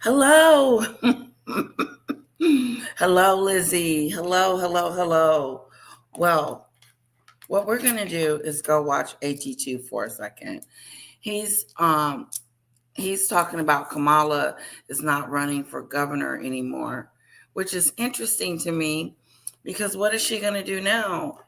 Hello. Hello, Lizzie. Hello. Well, what we're going to do is go watch AT2 for a second. He's um he's talking about Kamala is not running for governor anymore, which is interesting to me because what is she going to do now?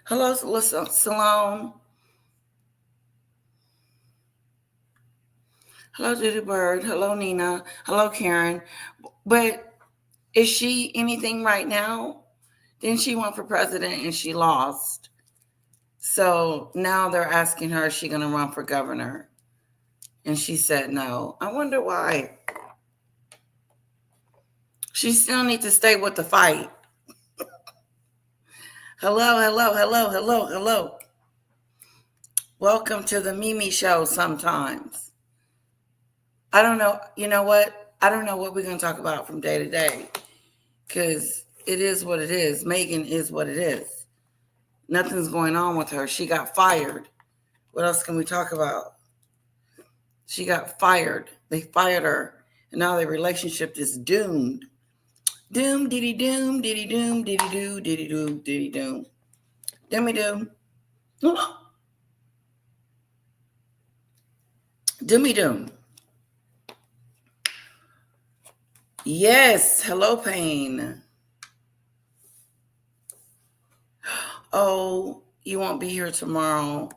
Hello, Salome. Hello, Judy Bird. Hello, Nina. Hello, Karen. But is she anything right now? Didn't she run for president and she lost? So now they're asking her, is she going to run for governor? And she said no. I wonder why. She still needs to stay with the fight. Hello. Welcome to the Mimi Show sometimes. I don't know. You know what? I don't know what we're going to talk about from day to day because it is what it is. Megan is what it is. Nothing's going on with her. She got fired. What else can we talk about? She got fired. They fired her. And now their relationship is doomed. Doom, diddy doom, diddy doom, diddy doo, diddy doo, diddy doom. Doomy doom. Doomy doom. Yes. Hello, Pain. Oh, you won't be here tomorrow.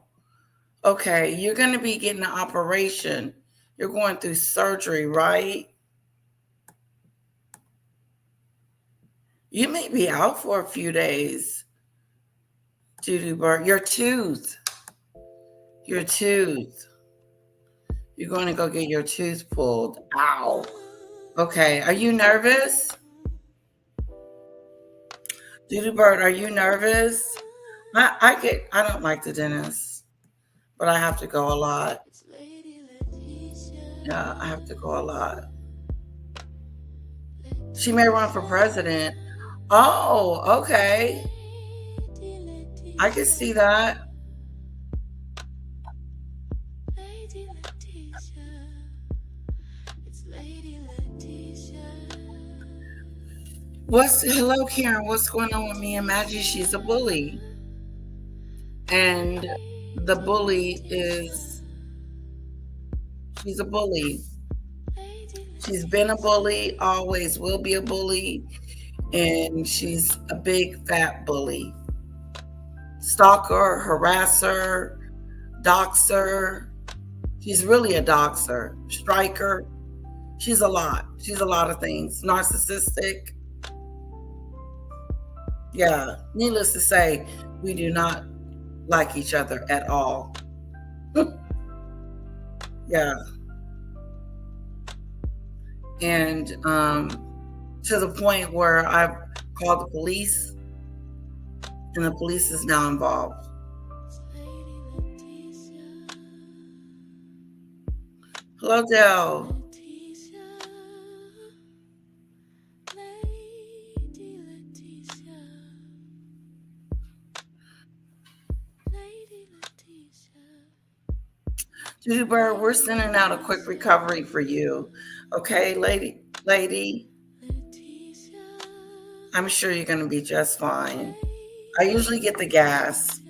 Okay, you're going to be getting an operation. You're going through surgery, right? You may be out for a few days. Judy Bird, your tooth. Your tooth. You're going to go get your tooth pulled. Ow. Okay, are you nervous? Judy Bird, are you nervous? I don't like the dentist, but I have to go a lot. Yeah, I have to go a lot. She may run for president. Oh, okay. I can see that. Hello, Karen? What's going on with me and Maggie? She's a bully, and the bully is she's a bully. She's been a bully, always will be a bully, and she's a big fat bully. Stalker, harasser, doxer. She's really a doxer, striker. She's a lot. She's a lot of things. Narcissistic. Yeah. Needless to say, we do not like each other at all. Yeah. And to the point where I've called the police, and the police is now involved. Hello, Dell. Judy Bird, we're sending out a quick recovery for you. Okay, lady. I'm sure you're going to be just fine. I usually get the gas.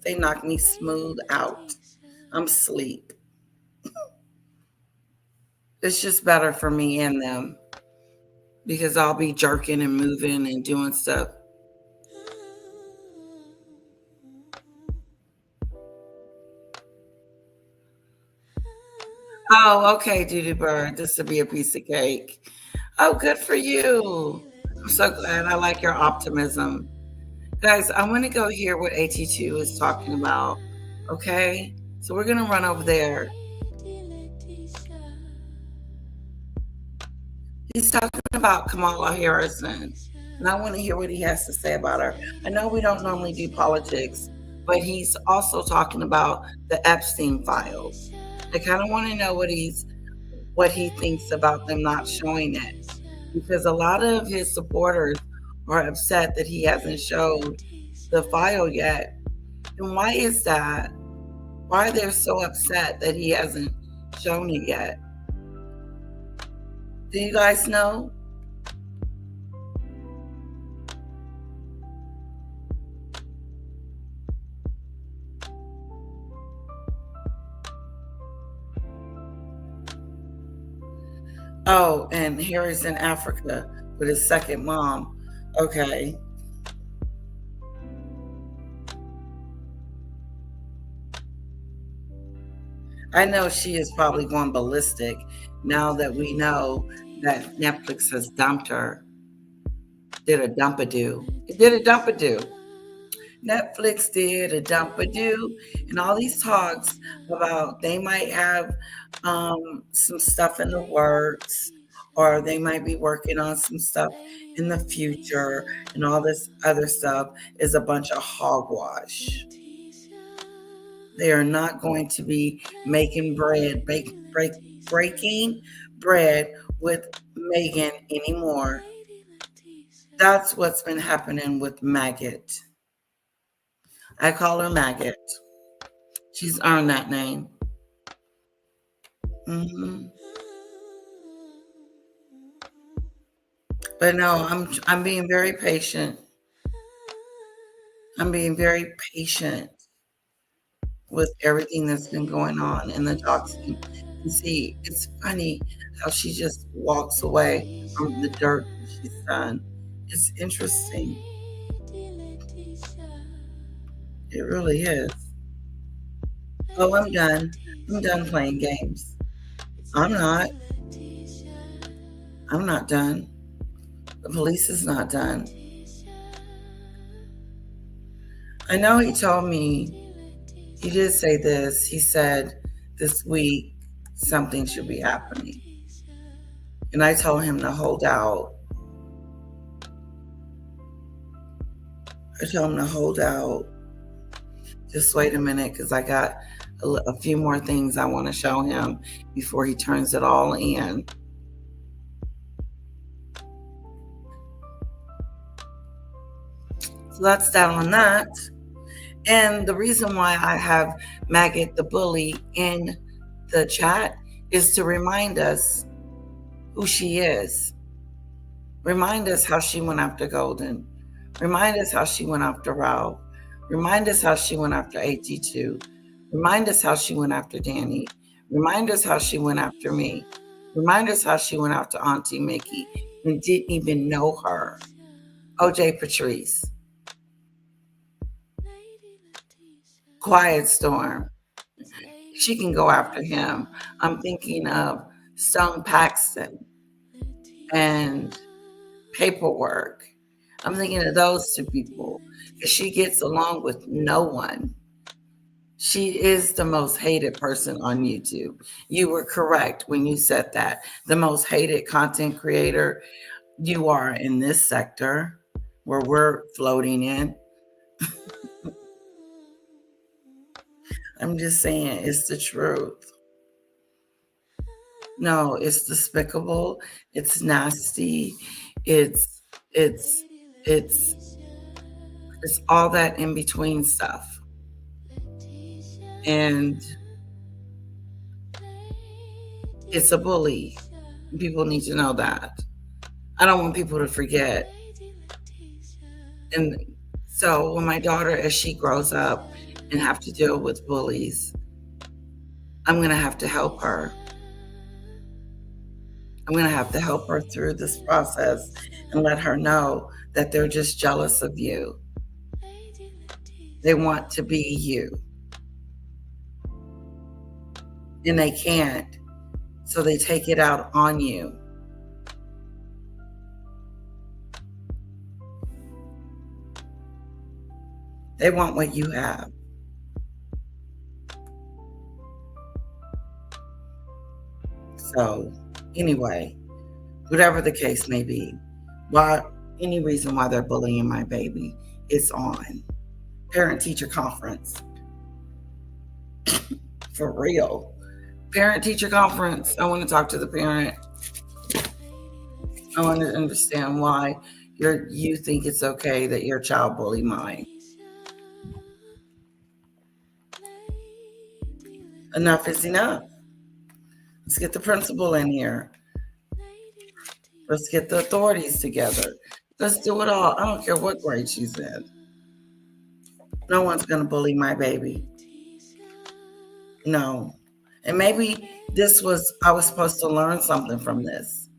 They knock me smooth out. I'm asleep. It's just better for me and them because I'll be jerking and moving and doing stuff. Oh, okay, Judy Bird. This will be a piece of cake. Oh, good for you. I'm so glad. I like your optimism. Guys, I want to go hear what AT2 is talking about. Okay? So we're going to run over there. He's talking about Kamala Harris, and I want to hear what he has to say about her. I know we don't normally do politics, but he's also talking about the Epstein files. I kind of want to know what he thinks about them not showing it. because a lot of his supporters are upset that he hasn't showed the file yet. And why is that? Why are they so upset that he hasn't shown it yet? Do you guys know? Oh, and Harry's in Africa with his second mom. Okay. I know she is probably going ballistic now that we know that Netflix has dumped her. Did a dumpadoo. It did a dumpadoo. Netflix did a dumpadoo, and all these talks about they might have some stuff in the works, or they might be working on some stuff in the future, and all this other stuff is a bunch of hogwash. They are not going to be making breaking bread with Megan anymore. That's what's been happening with Maggot. I call her Maggot. She's earned that name. Hmm. But no, I'm being very patient. I'm being very patient with everything that's been going on in the talks. You see, it's funny how she just walks away from the dirt that she's done. It's interesting. It really is. Oh, I'm done. I'm done playing games. I'm not. I'm not done. The police is not done. I know he told me, he did say this. He said this week something should be happening. And I told him to hold out. I told him to hold out. Just wait a minute, because I got a few more things I want to show him before he turns it all in. So that's that on that. And the reason why I have Maggot the Bully in the chat is to remind us who she is. Remind us how she went after Golden. Remind us how she went after Ralph. Remind us how she went after AT2. Remind us how she went after Danny. Remind us how she went after me. Remind us how she went after Auntie Mickey and didn't even know her. OJ Patrice. Quiet Storm. She can go after him. I'm thinking of Stone Paxton and Paperwork. I'm thinking of those two people. She gets along with no one. She is the most hated person on YouTube. You were correct when you said that. The most hated content creator you are in this sector where we're floating in. I'm just saying, it's the truth. No, it's despicable. It's nasty. It's all that in between stuff. And it's a bully. People need to know that. I don't want people to forget. And so when my daughter, as she grows up and have to deal with bullies, I'm going to have to help her. I'm going to have to help her through this process and let her know that they're just jealous of you. They want to be you. And they can't. So they take it out on you. They want what you have. So anyway, whatever the case may be, any reason why they're bullying my baby, it's on. Parent-teacher conference. For real. Parent-teacher conference. I want to talk to the parent. I want to understand why you think it's okay that your child bully mine. Enough is enough. Let's get the principal in here. Let's get the authorities together. Let's do it all. I don't care what grade she's in. No one's going to bully my baby. No. And maybe I was supposed to learn something from this.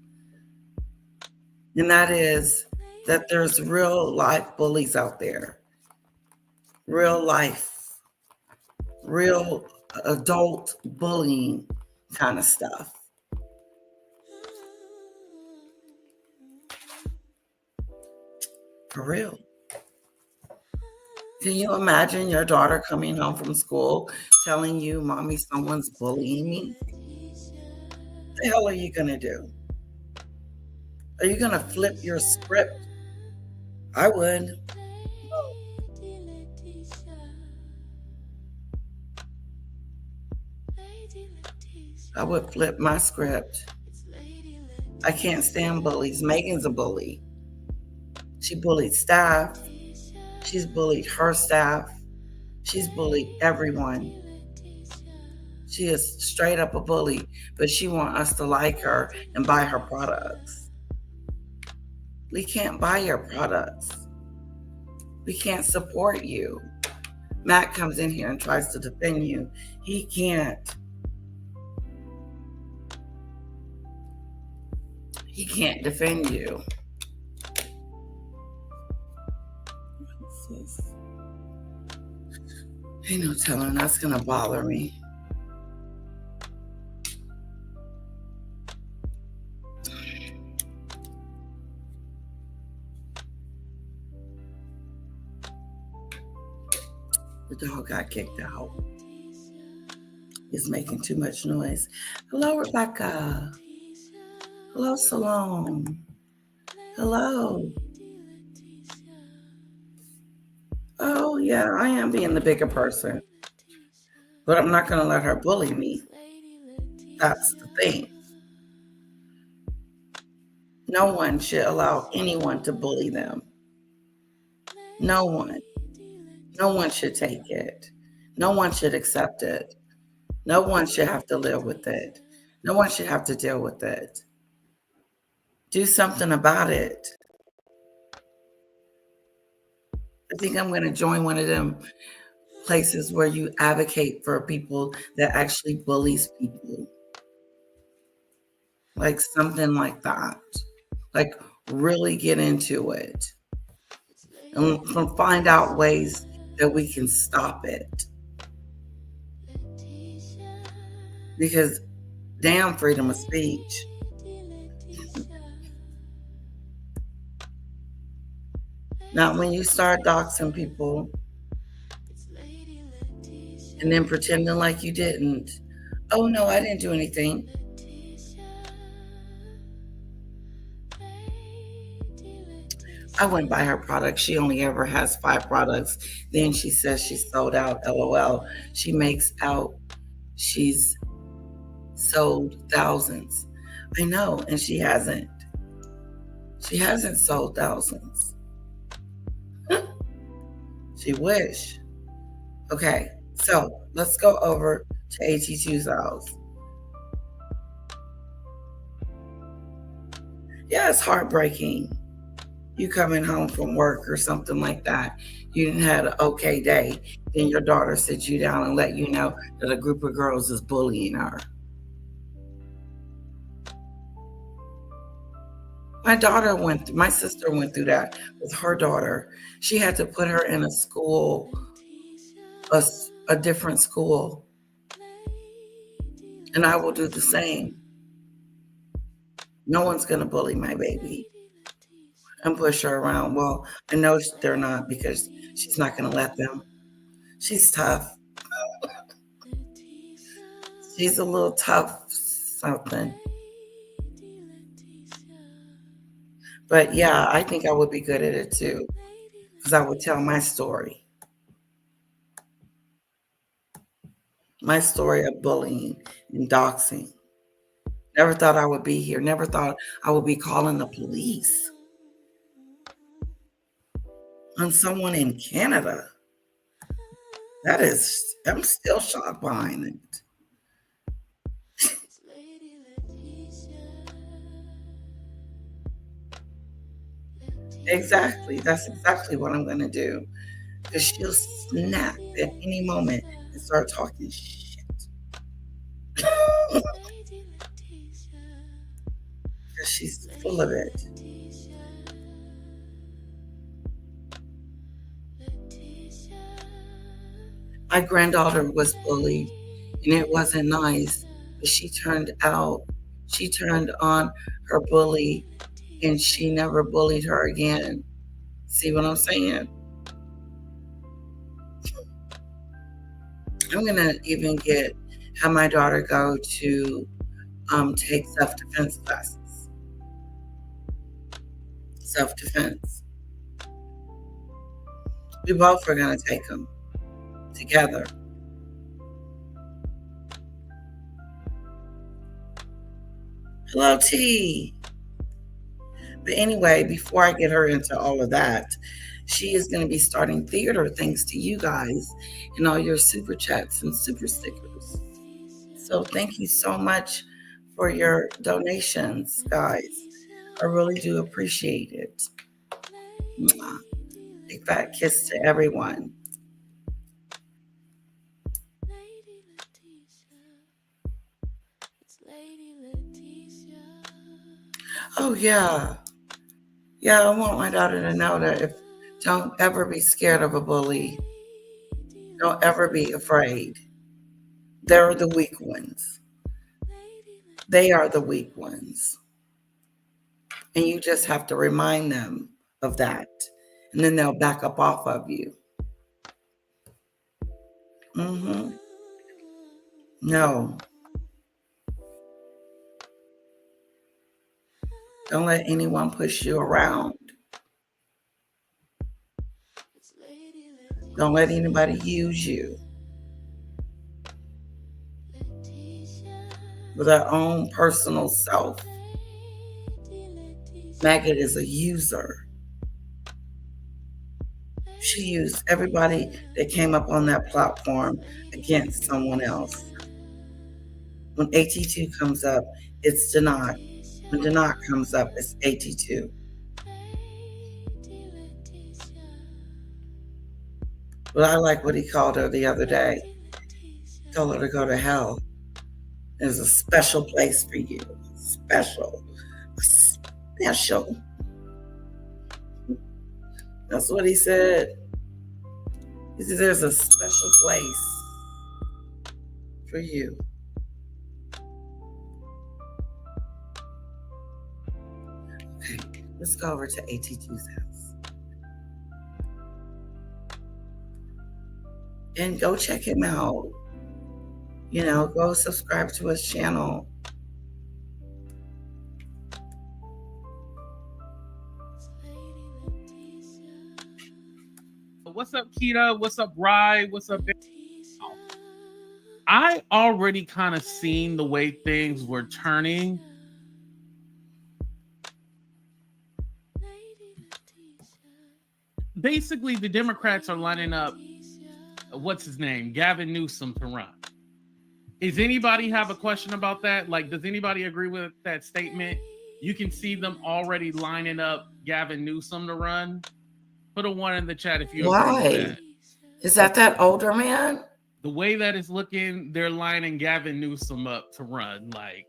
And that is that there's real life bullies out there. Real life, real adult bullying kind of stuff. For real. Can you imagine your daughter coming home from school telling you, Mommy, someone's bullying me? What the hell are you going to do? Are you going to flip your script? I would. I would flip my script. I can't stand bullies. Megan's a bully. She bullied staff. She's bullied her staff. She's bullied everyone. She is straight up a bully, but she wants us to like her and buy her products. We can't buy your products. We can't support you. Matt comes in here and tries to defend you. He can't. He can't defend you. What's this? Ain't no telling that's going to bother me. The dog got kicked out. He's making too much noise. Hello, Rebecca. Hello, Salome. Hello. Oh, yeah, I am being the bigger person. But I'm not going to let her bully me. That's the thing. No one should allow anyone to bully them. No one. No one should take it. No one should accept it. No one should have to live with it. No one should have to deal with it. Do something about it. I think I'm going to join one of them places where you advocate for people that actually bullies people. Like something like that. Like really get into it. And find out ways that we can stop it. Because damn freedom of speech. Now, when you start doxing people and then pretending like you didn't, oh no, I didn't do anything. I wouldn't buy her products. She only ever has 5 products. Then she says she's sold out. LOL. She makes out she's sold thousands. I know, and she hasn't. She hasn't sold thousands. She wish. Okay, so let's go over to AT2's house. Yeah, it's heartbreaking. You coming home from work or something like that. You didn't have an okay day. Then your daughter sits you down and let you know that a group of girls is bullying her. My sister went through that with her daughter. She had to put her in a school, a different school. And I will do the same. No one's going to bully my baby and push her around. Well, I know they're not because she's not going to let them. She's tough. She's a little tough something. But yeah, I think I would be good at it too because I would tell my story. My story of bullying and doxing. Never thought I would be here. Never thought I would be calling the police on someone in Canada. I'm still shocked behind it. Exactly. That's exactly what I'm going to do. Because she'll snap at any moment and start talking shit. Because she's full of it. My granddaughter was bullied, and it wasn't nice. But she turned on her bully, and she never bullied her again. See what I'm saying? I'm gonna even have my daughter go to take self-defense classes. Self-defense. We both are gonna take them together. Hello, T. But anyway, before I get her into all of that, she is going to be starting theater thanks to you guys and all your super chats and super stickers. So thank you so much for your donations, guys. I really do appreciate it. Mwah. Big fat kiss to everyone. Oh, yeah. Yeah, I want my daughter to know that don't ever be scared of a bully. Don't ever be afraid. They're the weak ones. They are the weak ones. And you just have to remind them of that. And then they'll back up off of you. Mm-hmm. No. Don't let anyone push you around. Don't let anybody use you for their own personal self. Maggot is a user. She used everybody that came up on that platform against someone else. When AT2 comes up, it's Denot. When Denot comes up, it's AT2. But I like what he called her the other day. He told her to go to hell. There's a special place for you. Special. Special. That's what he said. He said there's a special place for you. Okay, let's go over to AT2's house. And go check him out. Go subscribe to his channel. What's up, Keita? What's up, Rye? What's up? I already kind of seen the way things were turning. Basically, the Democrats are lining up, what's his name? Gavin Newsom to run. Does anybody have a question about that? Like, does anybody agree with that statement? You can see them already lining up Gavin Newsom to run. Put a 1 in the chat if you agree with that. Is that older man? The way that it's looking, they're lining Gavin Newsom up to run. Like,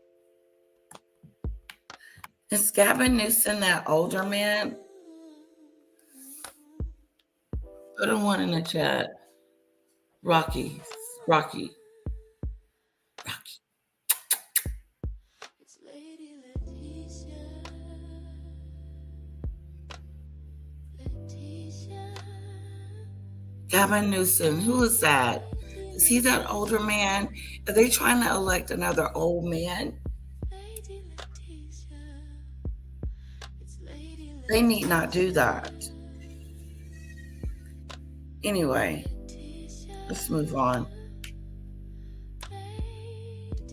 is Gavin Newsom that older man? Put a 1 in the chat. Rocky. Gavin Newsom, who is that? Is he that older man? Are they trying to elect another old man? They need not do that. Anyway, let's move on.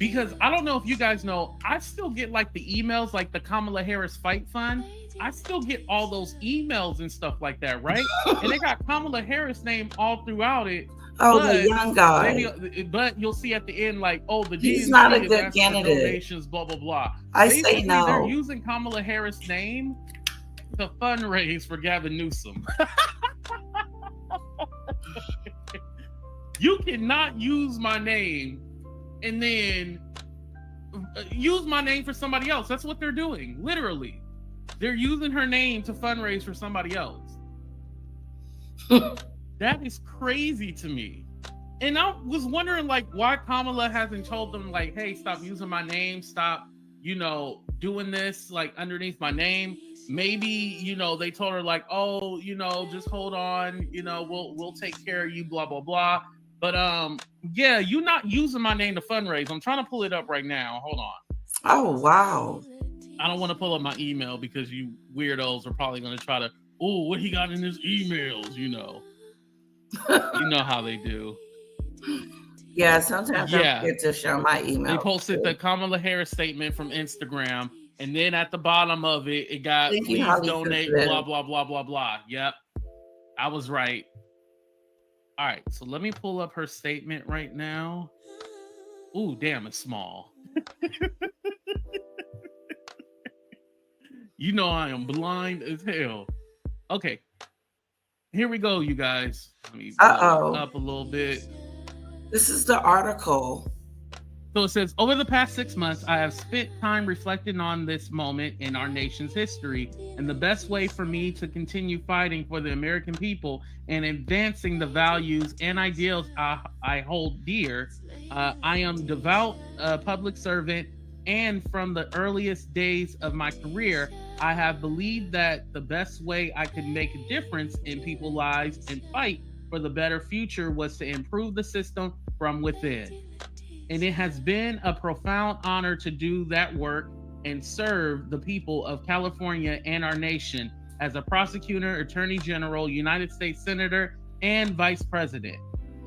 because I don't know if you guys know, I still get like the emails, like the Kamala Harris Fight Fund. I still get all those emails and stuff like that, right? And they got Kamala Harris name all throughout it. Oh, the young guy. But you'll see at the end, like, oh, the he's DNC not a good candidate. Donations, blah blah blah. I say no. They're using Kamala Harris' name to fundraise for Gavin Newsom. You cannot use my name and then use my name for somebody else. That's what they're doing, literally. They're using her name to fundraise for somebody else. That is crazy to me. And I was wondering, like, why Kamala hasn't told them, like, hey, stop using my name, stop, doing this, like, underneath my name. Maybe, they told her, like, oh, just hold on, we'll take care of you, blah, blah, blah. But, yeah, you're not using my name to fundraise. I'm trying to pull it up right now. Hold on. Oh, wow. I don't want to pull up my email because you weirdos are probably going to try to, oh, what he got in his emails, You know how they do. Yeah, sometimes I forget to show my email. They posted the Kamala Harris statement from Instagram, and then at the bottom of it, it got, please donate, blah, blah, blah, blah, blah. Yep, I was right. All right, so let me pull up her statement right now. Ooh, damn, it's small. I am blind as hell. Okay, here we go, you guys. Let me pull it up a little bit. This is the article. So it says, over the past 6 months, I have spent time reflecting on this moment in our nation's history and the best way for me to continue fighting for the American people and advancing the values and ideals I hold dear. I am devout public servant, and from the earliest days of my career, I have believed that the best way I could make a difference in people's lives and fight for the better future was to improve the system from within. And it has been a profound honor to do that work and serve the people of California and our nation as a prosecutor, attorney general, United States senator, and vice president.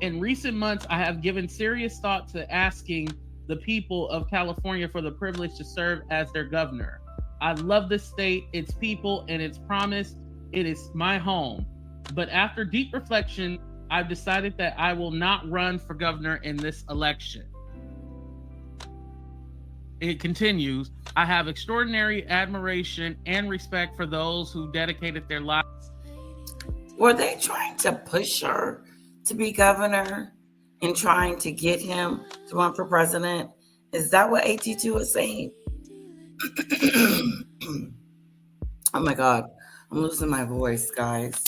In recent months, I have given serious thought to asking the people of California for the privilege to serve as their governor. I love this state, its people, and its promise. It is my home. But after deep reflection, I've decided that I will not run for governor in this election. It continues, I have extraordinary admiration and respect for those who dedicated their lives. Were they trying to push her to be governor and trying to get him to run for president? Is that what AT2 is saying? Oh my God, I'm losing my voice, guys.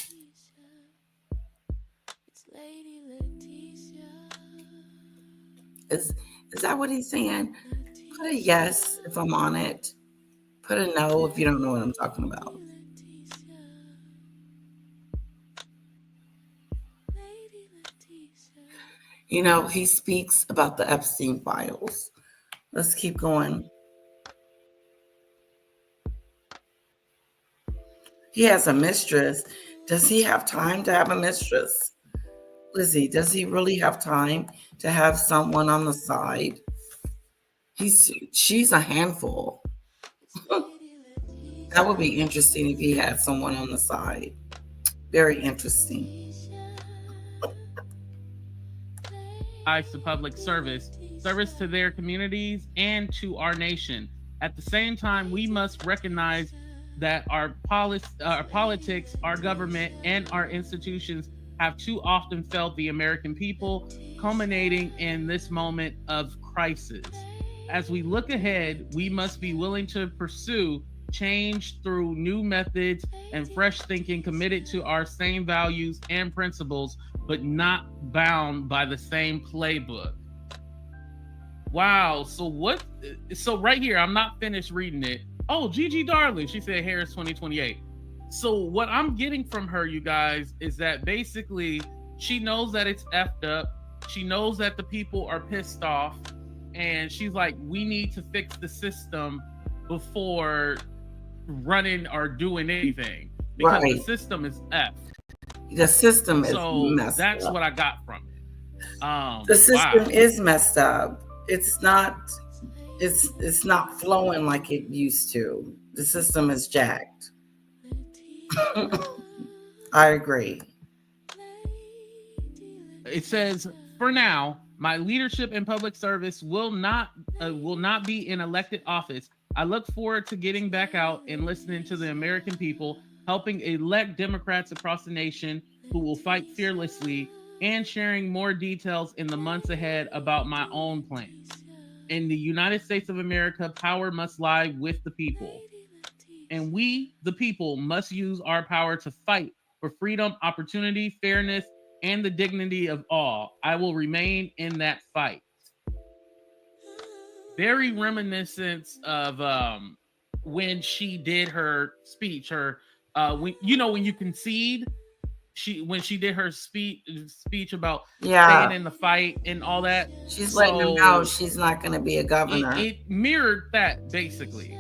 Is that what he's saying? Put a yes if I'm on it. Put a no if you don't know what I'm talking about. He speaks about the Epstein files. Let's keep going. He has a mistress. Does he have time to have a mistress? Lizzie, does he really have time to have someone on the side? She's a handful. That would be interesting if he had someone on the side. Very interesting. To public service to their communities and to our nation. At the same time, we must recognize that our politics, our government, and our institutions have too often failed the American people, culminating in this moment of crisis. As we look ahead, we must be willing to pursue change through new methods and fresh thinking, committed to our same values and principles, but not bound by the same playbook. Wow. So right here, I'm not finished reading it. Oh, Gigi Darling, she said Harris 2028. So what I'm getting from her, you guys, is that basically she knows that it's effed up. She knows that the people are pissed off. And she's like, we need to fix the system before running or doing anything. Because the system is effed. The system is messed up. That's what I got from it. The system is messed up. it's not it's not flowing like it used to. The system is jacked. I agree. It says, for now, my leadership in public service will not be in elected office. I look forward to getting back out and listening to the American people, helping elect Democrats across the nation who will fight fearlessly, and sharing more details in the months ahead about my own plans. In the United States of America, power must lie with the people. And we, the people, must use our power to fight for freedom, opportunity, fairness, and the dignity of all. I will remain in that fight. Very reminiscent of when she did her speech, when you concede, when she did her speech about staying in the fight and all that. She's letting them know she's not going to be a governor. It mirrored that basically.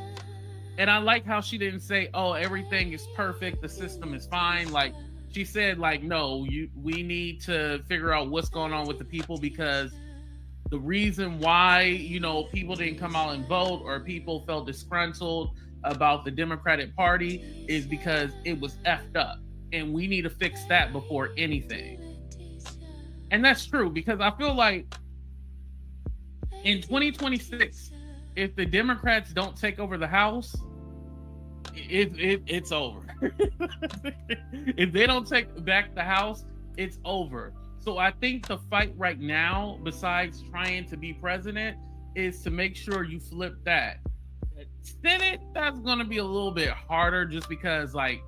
And I like how she didn't say, "Oh, everything is perfect, the system is fine." Like she said, like, "No, we need to figure out what's going on with the people, because the reason why, people didn't come out and vote, or people felt disgruntled about the Democratic Party, is because it was effed up. And we need to fix that before anything." And that's true, because I feel like in 2026, if the Democrats don't take over the House, it's over. If they don't take back the House, it's over. So I think the fight right now, besides trying to be president, is to make sure you flip that. Senate, that's going to be a little bit harder, just because like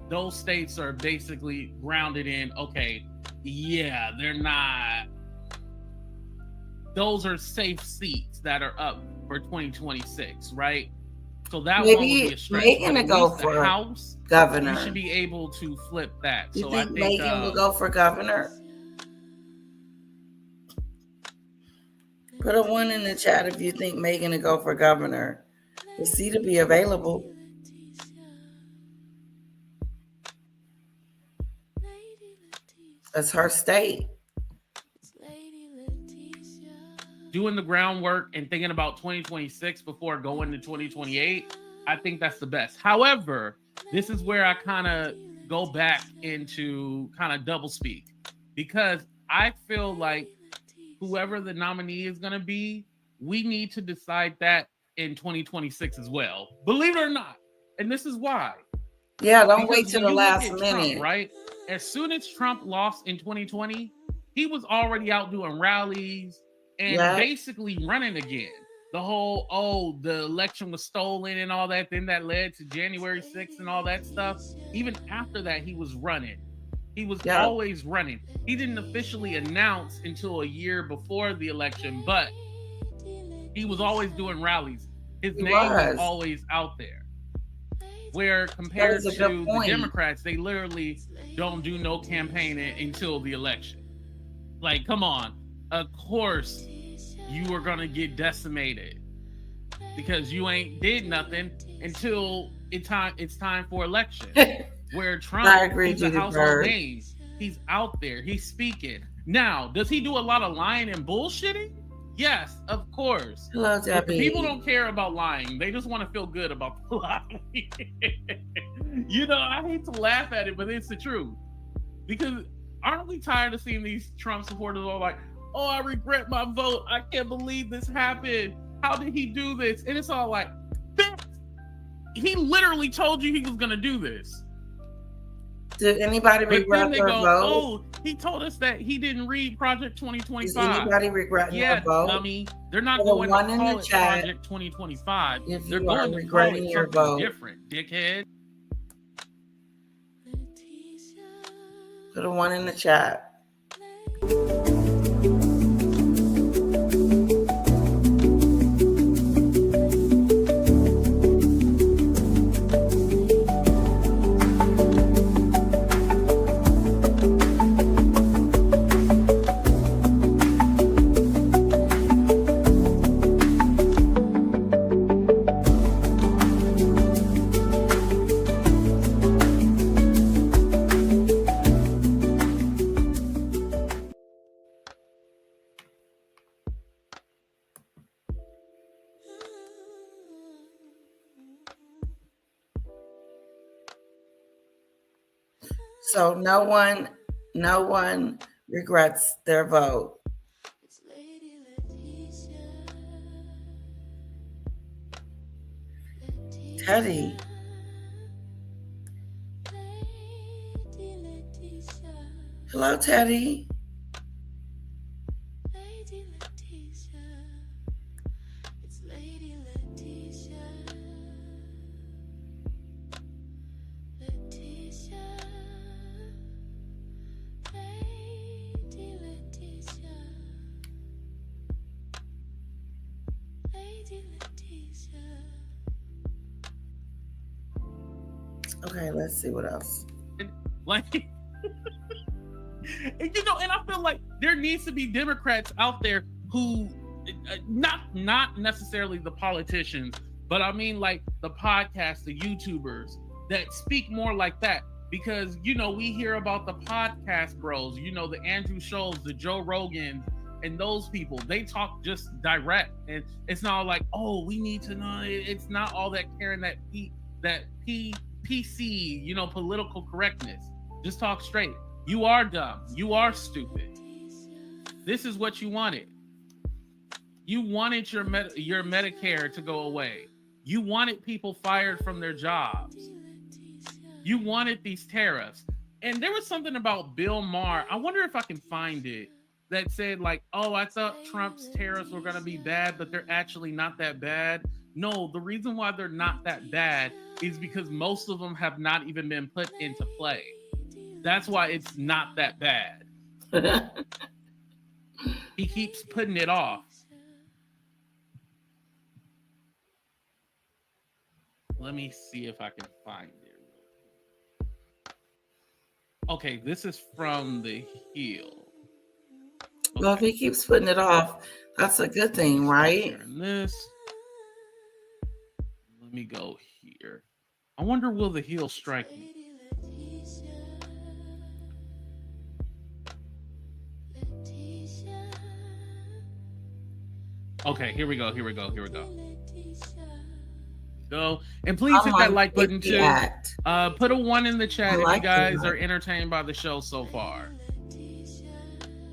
those states are basically grounded in, okay, yeah, they're not, those are safe seats that are up for 2026, right? So that won't be a stretch. Megan to go for House governor. You should be able to flip that. You so think I think Megan will go for governor? Put a 1 in the chat if you think Megan to go for governor. The seat to be available. That's her state. Doing the groundwork and thinking about 2026 before going to 2028, I think that's the best. However, this is where I kind of go back into kind of double speak, because I feel like whoever the nominee is going to be, we need to decide that in 2026 as well. Believe it or not. And this is why. Yeah, don't wait till the last minute. Trump, right? As soon as Trump lost in 2020, he was already out doing rallies and basically running again. The whole, the election was stolen and all that. Then that led to January 6th and all that stuff. Even after that, he was running. He was always running. He didn't officially announce until a year before the election, but he was always doing rallies. His name was always out there. Where compared to the Democrats, they literally don't do no campaigning until the election. Like, come on. Of course, you are going to get decimated because you ain't did nothing until it's time for election. Where Trump is a household name. He's out there. He's speaking. Now, does he do a lot of lying and bullshitting? Yes, of course. Hello, Debbie. People don't care about lying. They just want to feel good about the lying. I hate to laugh at it, but it's the truth. Because aren't we tired of seeing these Trump supporters all like, "Oh, I regret my vote. I can't believe this happened. How did he do this?" And it's all like, he literally told you he was going to do this. Did anybody regret their vote? "Oh, he told us that he didn't read Project 2025. Does anybody regret their vote? Dummy. They're not going to call it Project 2025. They're going to call it something different, dickhead. Put a 1 in the chat. So no one regrets their vote. Teddy. Hello, Teddy. Okay, let's see what else. Like, and, you know, and I feel like there needs to be Democrats out there who, not necessarily the politicians, but I mean like the podcasts, the YouTubers that speak more like that. Because, you know, we hear about the podcast bros, you know, the Andrew Schultz, the Joe Rogans, and those people. They talk just direct, and it's not like, oh, we need to know. It's not all that caring that PC, you know, political correctness. Just talk straight. You are dumb. You are stupid. This is what you wanted. You wanted your Medicare to go away. You wanted people fired from their jobs. You wanted these tariffs. And there was something about Bill Maher. I wonder if I can find it, that said like, oh, I thought Trump's tariffs were going to be bad, but they're actually not that bad. No, the reason why they're not that bad is because most of them have not even been put into play. That's why it's not that bad. He keeps putting it off. Let me see if I can find it. Okay, this is from The Hill. Okay. Well, if he keeps putting it off, that's a good thing, right? This. Let me go here. I wonder, will The Hill strike me? Okay, here we go. Go. And please hit that like button too. Put a 1 in the chat if you guys are entertained by the show so far.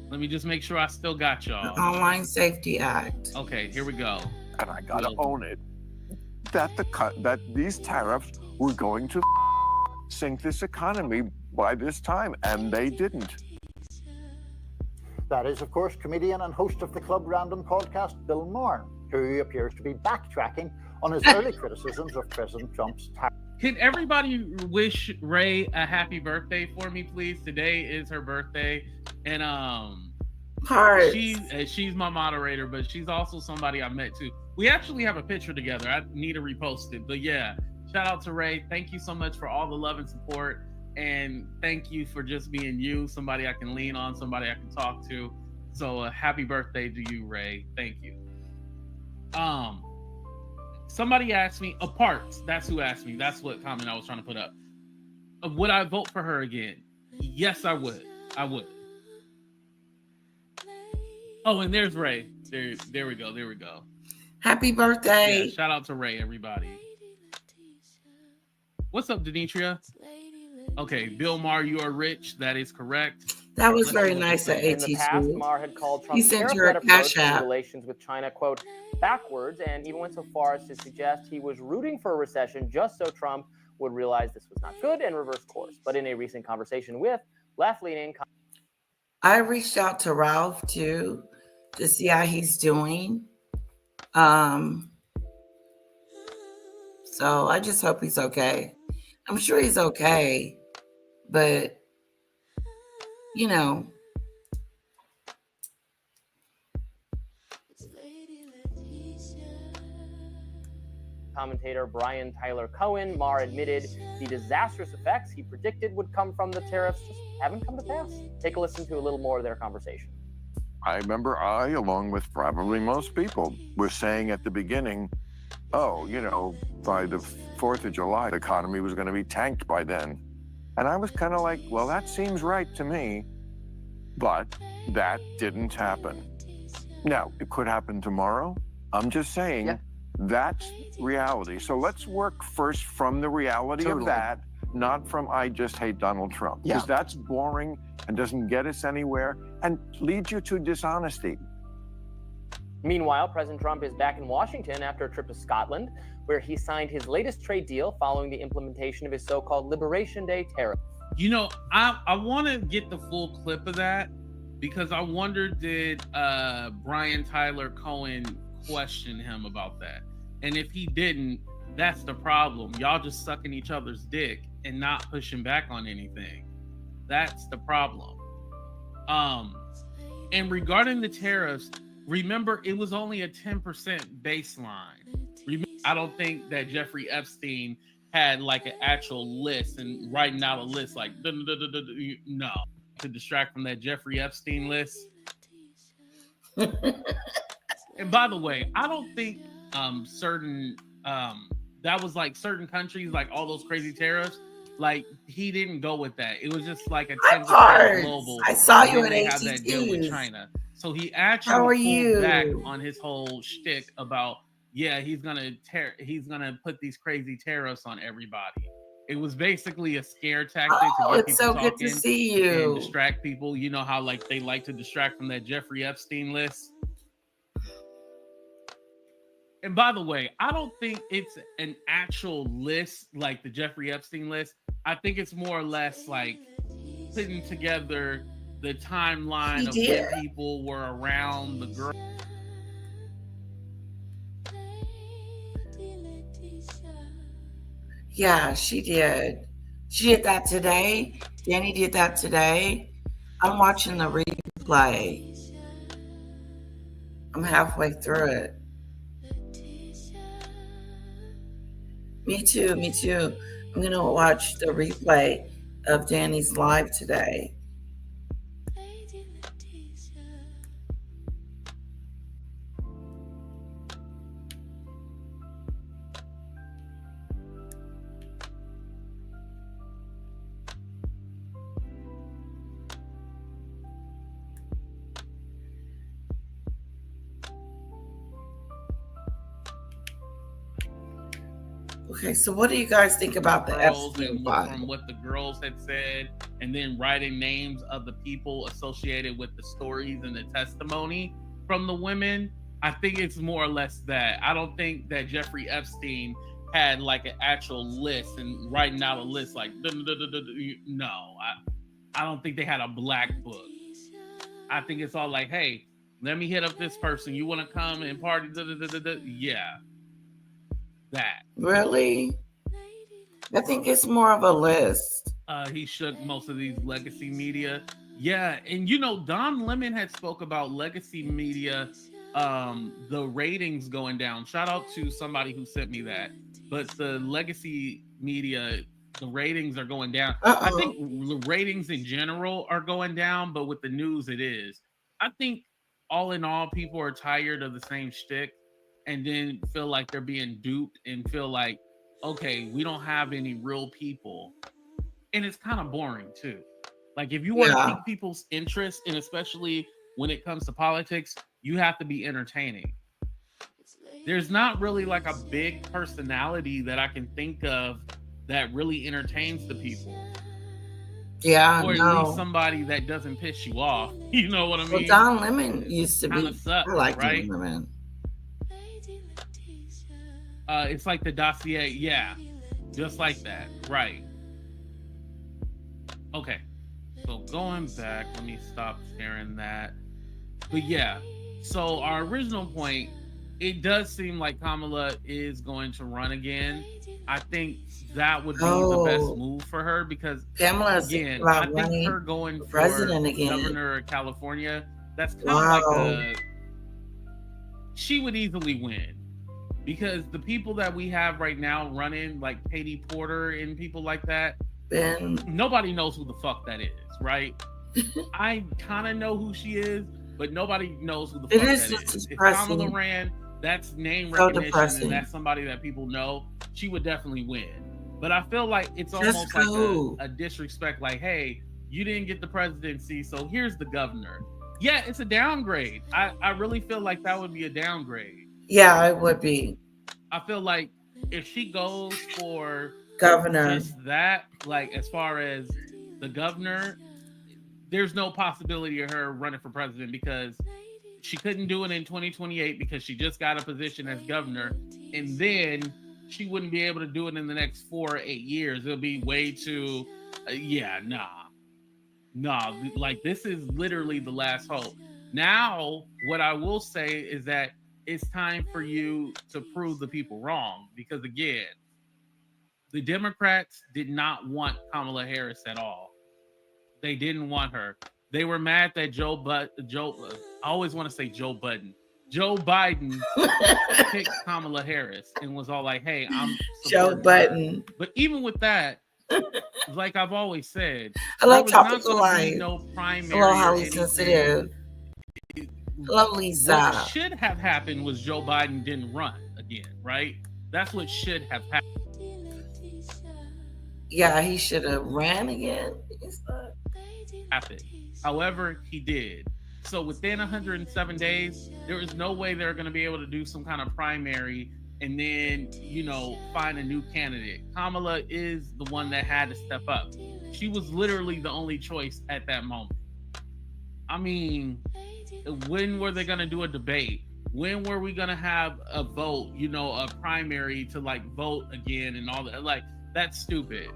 Let me just make sure I still got y'all. The Online Safety Act. Okay, here we go. And I gotta own it. That these tariffs were going to sink this economy by this time, and they didn't. That is, of course, comedian and host of the Club Random podcast, Bill Maher, who appears to be backtracking on his early criticisms of President Trump's tariffs. Can everybody wish Ray a happy birthday for me, please? Today is her birthday, and she's my moderator, but she's also somebody I met too. We actually have a picture together. I need to repost it, but yeah, shout out to Ray. Thank you so much for all the love and support, and thank you for just being you, somebody I can lean on, somebody I can talk to. So happy birthday to you, Ray. Thank you. Somebody asked me, Parts, that's who asked me. That's what comment I was trying to put up. Would I vote for her again? Yes, I would. Oh, and there's Ray. There we go. Happy birthday. Yeah, shout out to Ray, everybody. What's up, Denitria? Okay, Bill Maher, you are rich. That is correct. That was very nice at AT2. In the past, Maher had called He Trump's sent her a cash app. relations with China, quote, backwards, and even went so far as to suggest he was rooting for a recession just so Trump would realize this was not good and reverse course. But in a recent conversation with left-leaning... I reached out to Ralph, too, to see how he's doing. So I just hope he's okay. I'm sure he's okay, but you know. Commentator Brian Tyler Cohen, Maher admitted the disastrous effects he predicted would come from the tariffs just haven't come to pass. Take a listen to a little more of their conversation. I remember along with probably most people, were saying at the beginning, oh, you know, by the 4th of July, the economy was going to be tanked by then. And I was kind of like, well, that seems right to me. But that didn't happen. Now, it could happen tomorrow. I'm just saying that's reality. So let's work first from the reality of that not from I just hate Donald Trump. Because that's boring and doesn't get us anywhere and leads you to dishonesty. Meanwhile, President Trump is back in Washington after a trip to Scotland, where he signed his latest trade deal following the implementation of his so-called Liberation Day tariff. You know, I want to get the full clip of that because I wonder, did Brian Tyler Cohen question him about that? And if he didn't, that's the problem. Y'all just sucking each other's dick and not pushing back on anything. That's the problem. And regarding the tariffs, remember, it was only a 10% baseline. I don't think that Jeffrey Epstein had like an actual list and writing out a list like, no, to distract from that Jeffrey Epstein list. And by the way, I don't think certain that was like certain countries, like all those crazy tariffs, like he didn't go with that. It was just like a 10% global. I saw you at AT2. That deal with China. So he actually pulled back on his whole shtick about, yeah, he's gonna put these crazy tariffs on everybody. It was basically a scare tactic to get people talking, good to see you, and distract people. You know how like they like to distract from that Jeffrey Epstein list. And by the way, I don't think it's an actual list like the Jeffrey Epstein list. I think it's more or less like putting together the timeline of when people were around the girl. Yeah, she did. She did that today. Danny did that today. I'm watching the replay. I'm halfway through it. Me too. I'm going to watch the replay of Danny's live today. Okay, so what do you guys think about the Epstein file? From what the girls had said, and then writing names of the people associated with the stories and the testimony from the women, I think it's more or less that. I don't think that Jeffrey Epstein had like an actual list and writing out a list like, no, I don't think they had a black book. I think it's all like, hey, let me hit up this person. You want to come and party? Yeah. That. Really? I think it's more of a list. He shook most of these legacy media. Yeah, and you know, Don Lemon had spoke about legacy media, the ratings going down. Shout out to somebody who sent me that. But the legacy media, the ratings are going down. I think the ratings in general are going down, but with the news it is. I think all in all, people are tired of the same shtick. And then feel like they're being duped and feel like, okay, we don't have any real people. And it's kind of boring too. Like if you want to pique people's interest, and especially when it comes to politics, you have to be entertaining. There's not really like a big personality that I can think of that really entertains the people. Yeah, or at least somebody that doesn't piss you off. You know what I mean? Well, Don Lemon used to be. Sucks, I like right? Don Lemon. It's like the dossier, yeah, just like that, right? Okay, so going back, let me stop sharing that. But yeah, so our original point, it does seem like Kamala is going to run again. I think that would be the best move for her because Kamala's again, I think her going for governor of California, that's kind of like she would easily win. Because the people that we have right now running, like Katie Porter and people like that, nobody knows who the fuck that is, right? I kind of know who she is, but nobody knows who the fuck that is. If Kamala ran, that's name recognition, and that's somebody that people know, she would definitely win. But I feel like it's almost like a disrespect, like, hey, you didn't get the presidency, so here's the governor. Yeah, it's a downgrade. I really feel like that would be a downgrade. Yeah, it would be. I feel like if she goes for Governor. Just that, like, as far as the governor, there's no possibility of her running for president because she couldn't do it in 2028 because she just got a position as governor, and then she wouldn't be able to do it in the next 4 or 8 years. It'll be way too, nah. Like, this is literally the last hope. Now, what I will say is that it's time for you to prove the people wrong, because again, the Democrats did not want Kamala Harris at all. They didn't want her. They were mad that I always want to say Joe Biden picked Kamala Harris and was all like, "Hey, I'm Joe Biden." But even with that, like I've always said, hello, there was not Topical going to be Life. no primary. Hello, or highly anything. sensitive. Hello, Lisa. What should have happened was Joe Biden didn't run again, right? That's what should have happened. Yeah, he should have ran again. However, he did. So within 107 days, there is no way they're going to be able to do some kind of primary and then, find a new candidate. Kamala is the one that had to step up. She was literally the only choice at that moment. I mean, when were they going to do a debate? When were we going to have a vote, a primary to vote again and all that? Like, that's stupid.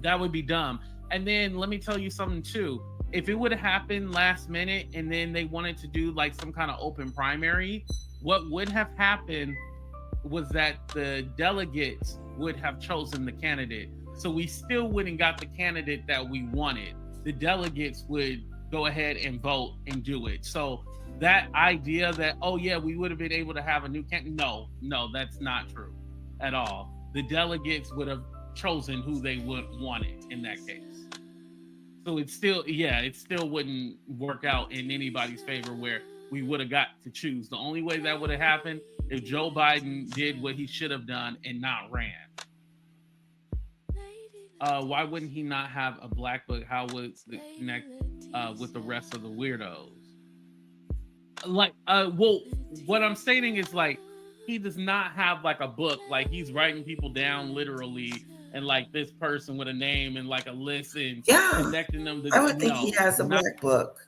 That would be dumb. And then let me tell you something too. If it would have happened last minute and then they wanted to do some kind of open primary, what would have happened was that the delegates would have chosen the candidate. So we still wouldn't got the candidate that we wanted. The delegates would go ahead and vote and do it. So that idea that, we would have been able to have a new candidate. No, that's not true at all. The delegates would have chosen who they would wanted in that case. So it still wouldn't work out in anybody's favor where we would have got to choose. The only way that would have happened if Joe Biden did what he should have done and not ran. Why wouldn't he not have a black book? How would it connect with the rest of the weirdos? What I'm stating is he does not have a book. He's writing people down literally, and this person with a name and a list and connecting them to. I would think he has a black book.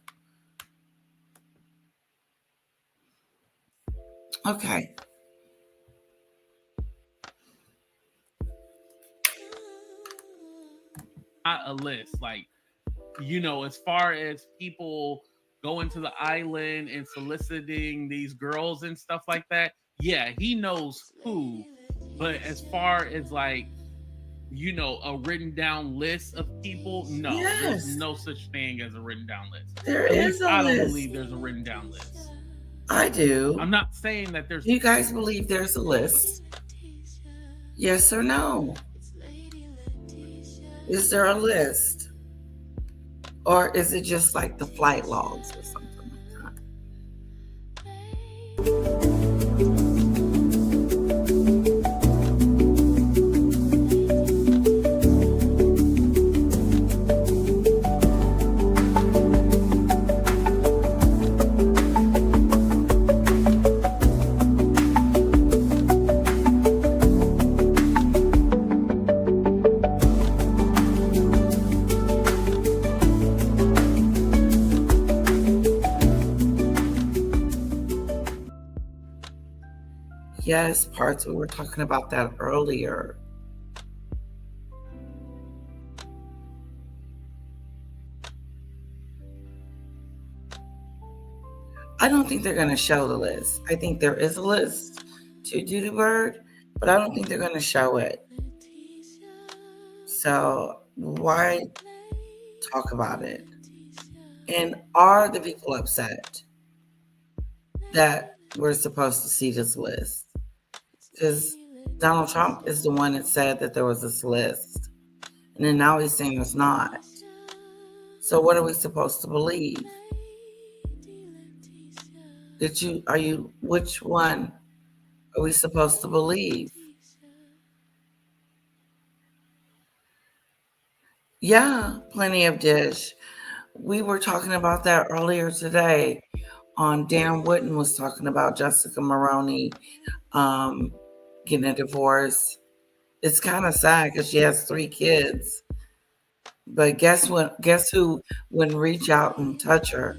Okay. Not a list, as far as people going to the island and soliciting these girls and stuff like that. Yeah, he knows who, but as far as a written down list of people, no, there's no such thing as a written down list. There is a list. I don't believe there's a written down list. I do. I'm not saying that there's. Do you guys believe there's a list? Yes or no? Is there a list? Or is it just the flight logs or something like that? Yes, parts we were talking about that earlier. I don't think they're going to show the list. I think there is a list to Duty Bird, but I don't think they're going to show it. So why talk about it? And are the people upset that we're supposed to see this list? Because Donald Trump is the one that said that there was this list. And then now he's saying it's not. So what are we supposed to believe? Which one are we supposed to believe? Yeah, plenty of dish. We were talking about that earlier today. Dan Wooden was talking about Jessica Maroney getting a divorce It's kind of sad because she has 3 kids. But guess what? Guess who wouldn't reach out and touch her?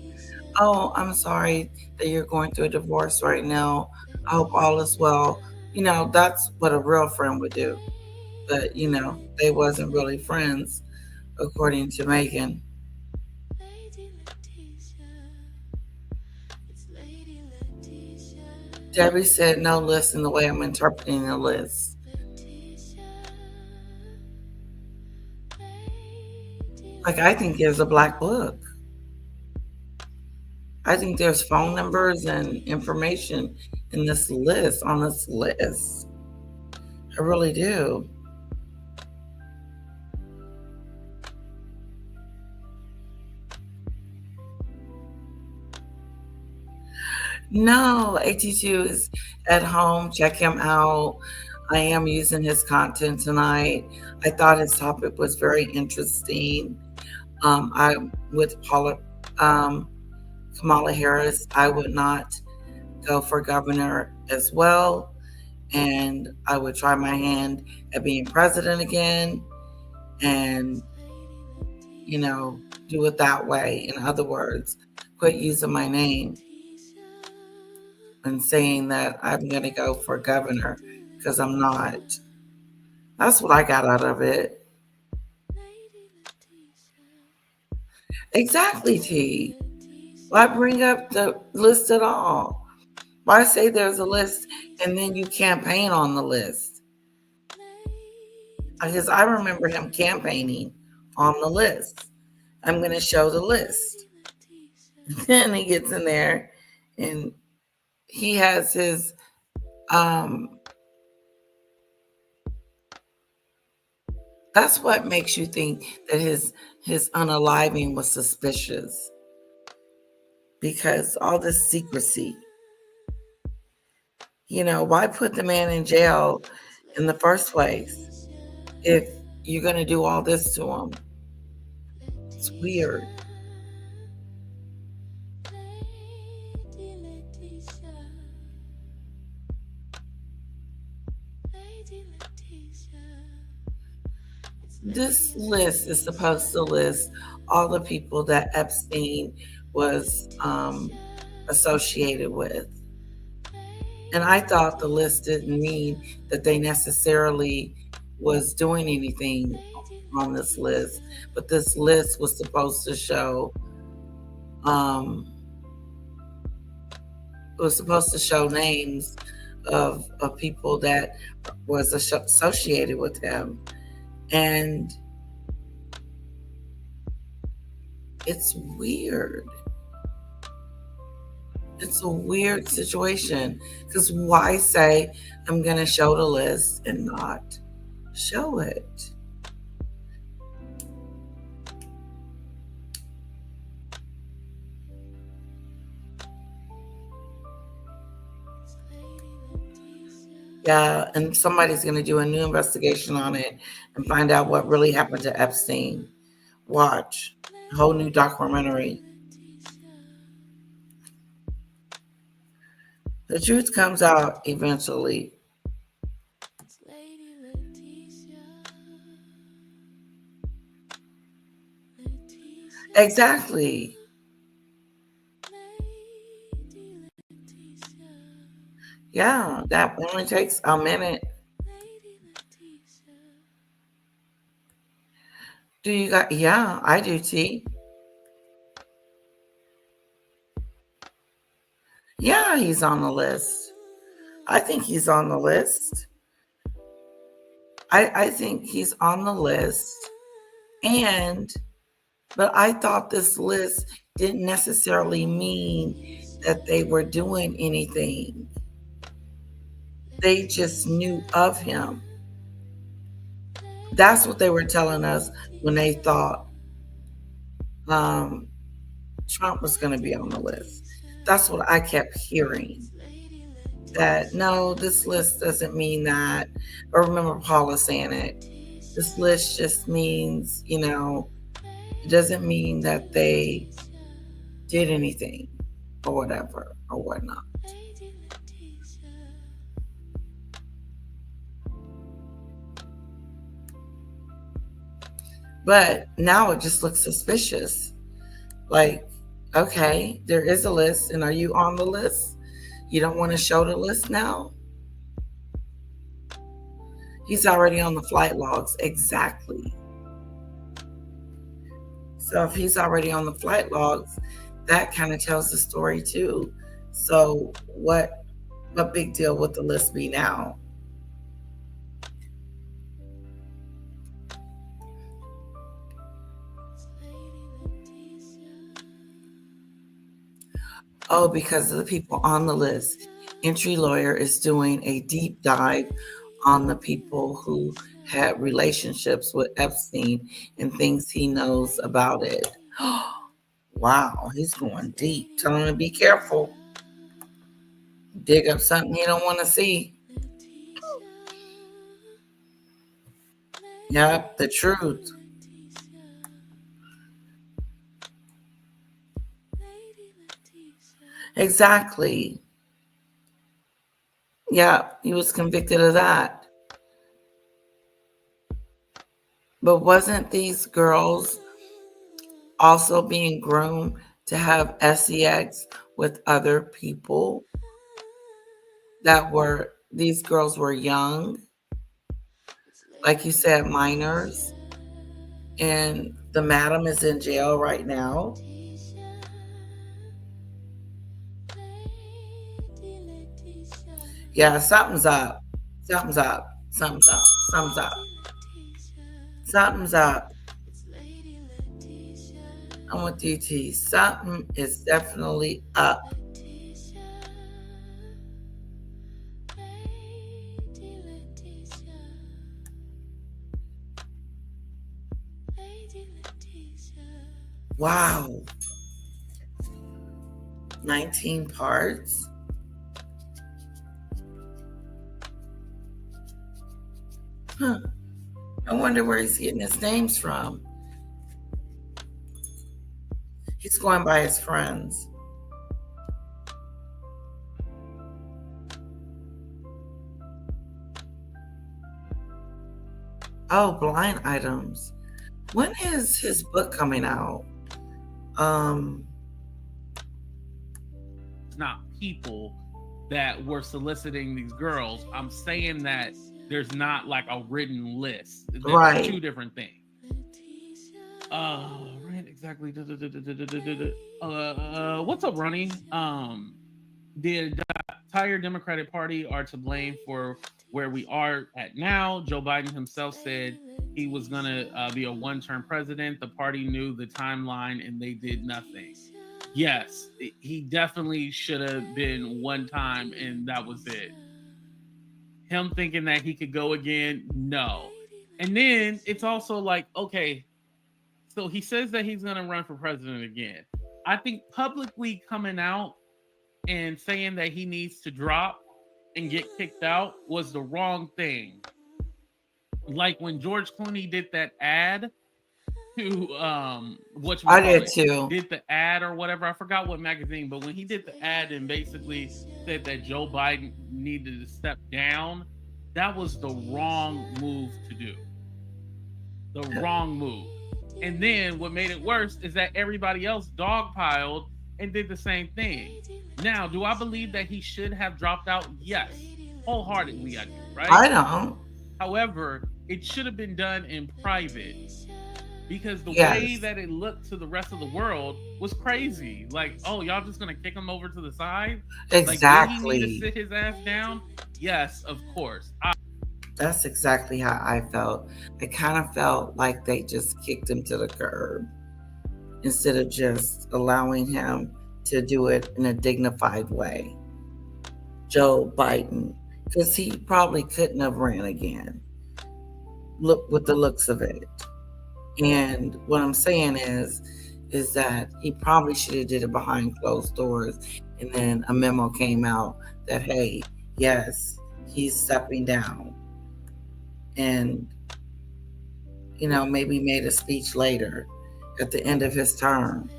Oh, I'm sorry that you're going through a divorce right now. I hope all is well. That's what a real friend would do. But they wasn't really friends, according to Megan. Debbie said no list in the way I'm interpreting the list. Like, I think there's a black book. I think there's phone numbers and information in this list, on this list. I really do. No, AT2 is at home. Check him out. I am using his content tonight. I thought his topic was very interesting. With Kamala Harris, I would not go for governor as well, and I would try my hand at being president again, and do it that way. In other words, quit using my name and saying that I'm going to go for governor, because I'm not. That's what I got out of it. Exactly, T. Why bring up the list at all? Why say there's a list and then you campaign on the list? Because I remember him campaigning on the list. I'm going to show the list. Then he gets in there and he has his that's what makes you think that his unaliving was suspicious, because all this secrecy. Why put the man in jail in the first place if you're going to do all this to him? It's weird. This list is supposed to list all the people that Epstein was associated with. And I thought the list didn't mean that they necessarily was doing anything on this list, but this list was supposed to show names of people that was associated with him. And it's weird. It's a weird situation, because why say I'm going to show the list and not show it? Yeah, and somebody's going to do a new investigation on it and find out what really happened to Epstein. Watch. A whole new documentary. The truth comes out eventually. Exactly. Yeah, that only takes a minute. Do you got? Yeah, I do, T. Yeah, he's on the list. I think he's on the list. I think he's on the list. But I thought this list didn't necessarily mean that they were doing anything. They just knew of him. That's what they were telling us when they thought Trump was going to be on the list. That's what I kept hearing. That no, this list doesn't mean that. I remember Paula saying it. This list just means, it doesn't mean that they did anything or whatever or whatnot. But now it just looks suspicious. Like, okay, there is a list, and are you on the list? You don't want to show the list now? He's already on the flight logs. Exactly. So if he's already on the flight logs, that kind of tells the story too. So what big deal would the list be now? Oh, because of the people on the list. Entry Lawyer is doing a deep dive on the people who had relationships with Epstein and things he knows about it. Wow, he's going deep. Tell him to be careful. Dig up something you don't want to see. Yep, the truth. Exactly. Yeah, he was convicted of that. But wasn't these girls also being groomed to have sex with other people these girls were young, like you said, minors, and the madam is in jail right now? Yeah, something's up. Something's up. Something's up. Something's up. Something's up. I'm with DT. Something is definitely up. Wow. 19 parts. Huh. I wonder where he's getting his names from. He's going by his friends. Oh, Blind Items. When is his book coming out? It's not people that were soliciting these girls. I'm saying that there's not like a written list. There's Right. two different things. Right, exactly. What's up, Ronnie? The entire Democratic Party are to blame for where we are at now. Joe Biden himself said he was going to be a one-term president. The party knew the timeline and they did nothing. Yes, he definitely should have been one time and that was it. Him thinking that he could go again, no. And then it's also like, okay, so he says that he's going to run for president again. I think publicly coming out and saying that he needs to drop and get kicked out was the wrong thing. Like when George Clooney did that ad to I did too. did the ad or whatever, I forgot what magazine, but when he did the ad and basically said that Joe Biden needed to step down, that was the wrong move to do. The wrong move. And then what made it worse is that everybody else dogpiled and did the same thing. Now, do I believe that he should have dropped out? Yes, wholeheartedly I do, right? I don't. However, it should have been done in private because the Yes. way that it looked to the rest of the world was crazy. Like, oh, y'all just gonna kick him over to the side? Exactly. Like, did he need to sit his ass down? Yes, of course. That's exactly how I felt. I kind of felt like they just kicked him to the curb instead of just allowing him to do it in a dignified way. Joe Biden, because he probably couldn't have ran again. Look, with the looks of it. And what I'm saying is that he probably should have did it behind closed doors, and then a memo came out that, hey, yes, he's stepping down. And, you know, maybe made a speech later at the end of his term.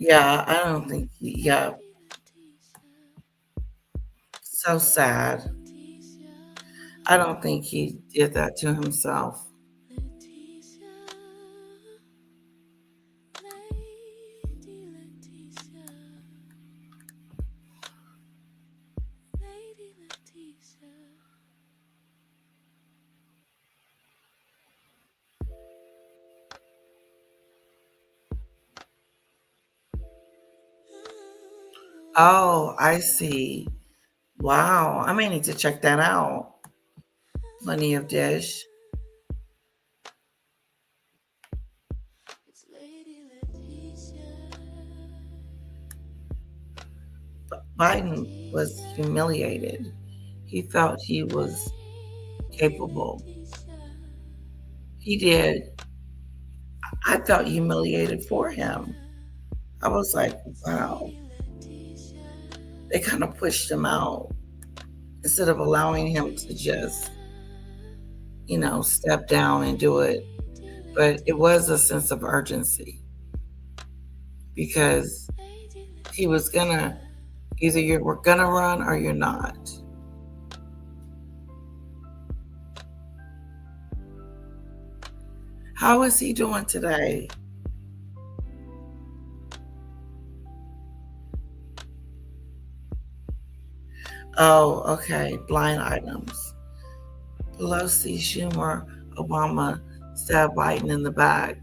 Yeah, I don't think yeah. So sad. I don't think he did that to himself. Oh, I see. Wow. I may need to check that out. Plenty of dish. Biden was humiliated. He felt he was capable. He did. I felt humiliated for him. I was like, wow. They kind of pushed him out instead of allowing him to just, step down and do it. But it was a sense of urgency because he was gonna either you're gonna run or you're not. How is he doing today? Oh, okay. Blind items. Pelosi, Schumer, Obama stabbed Biden in the back.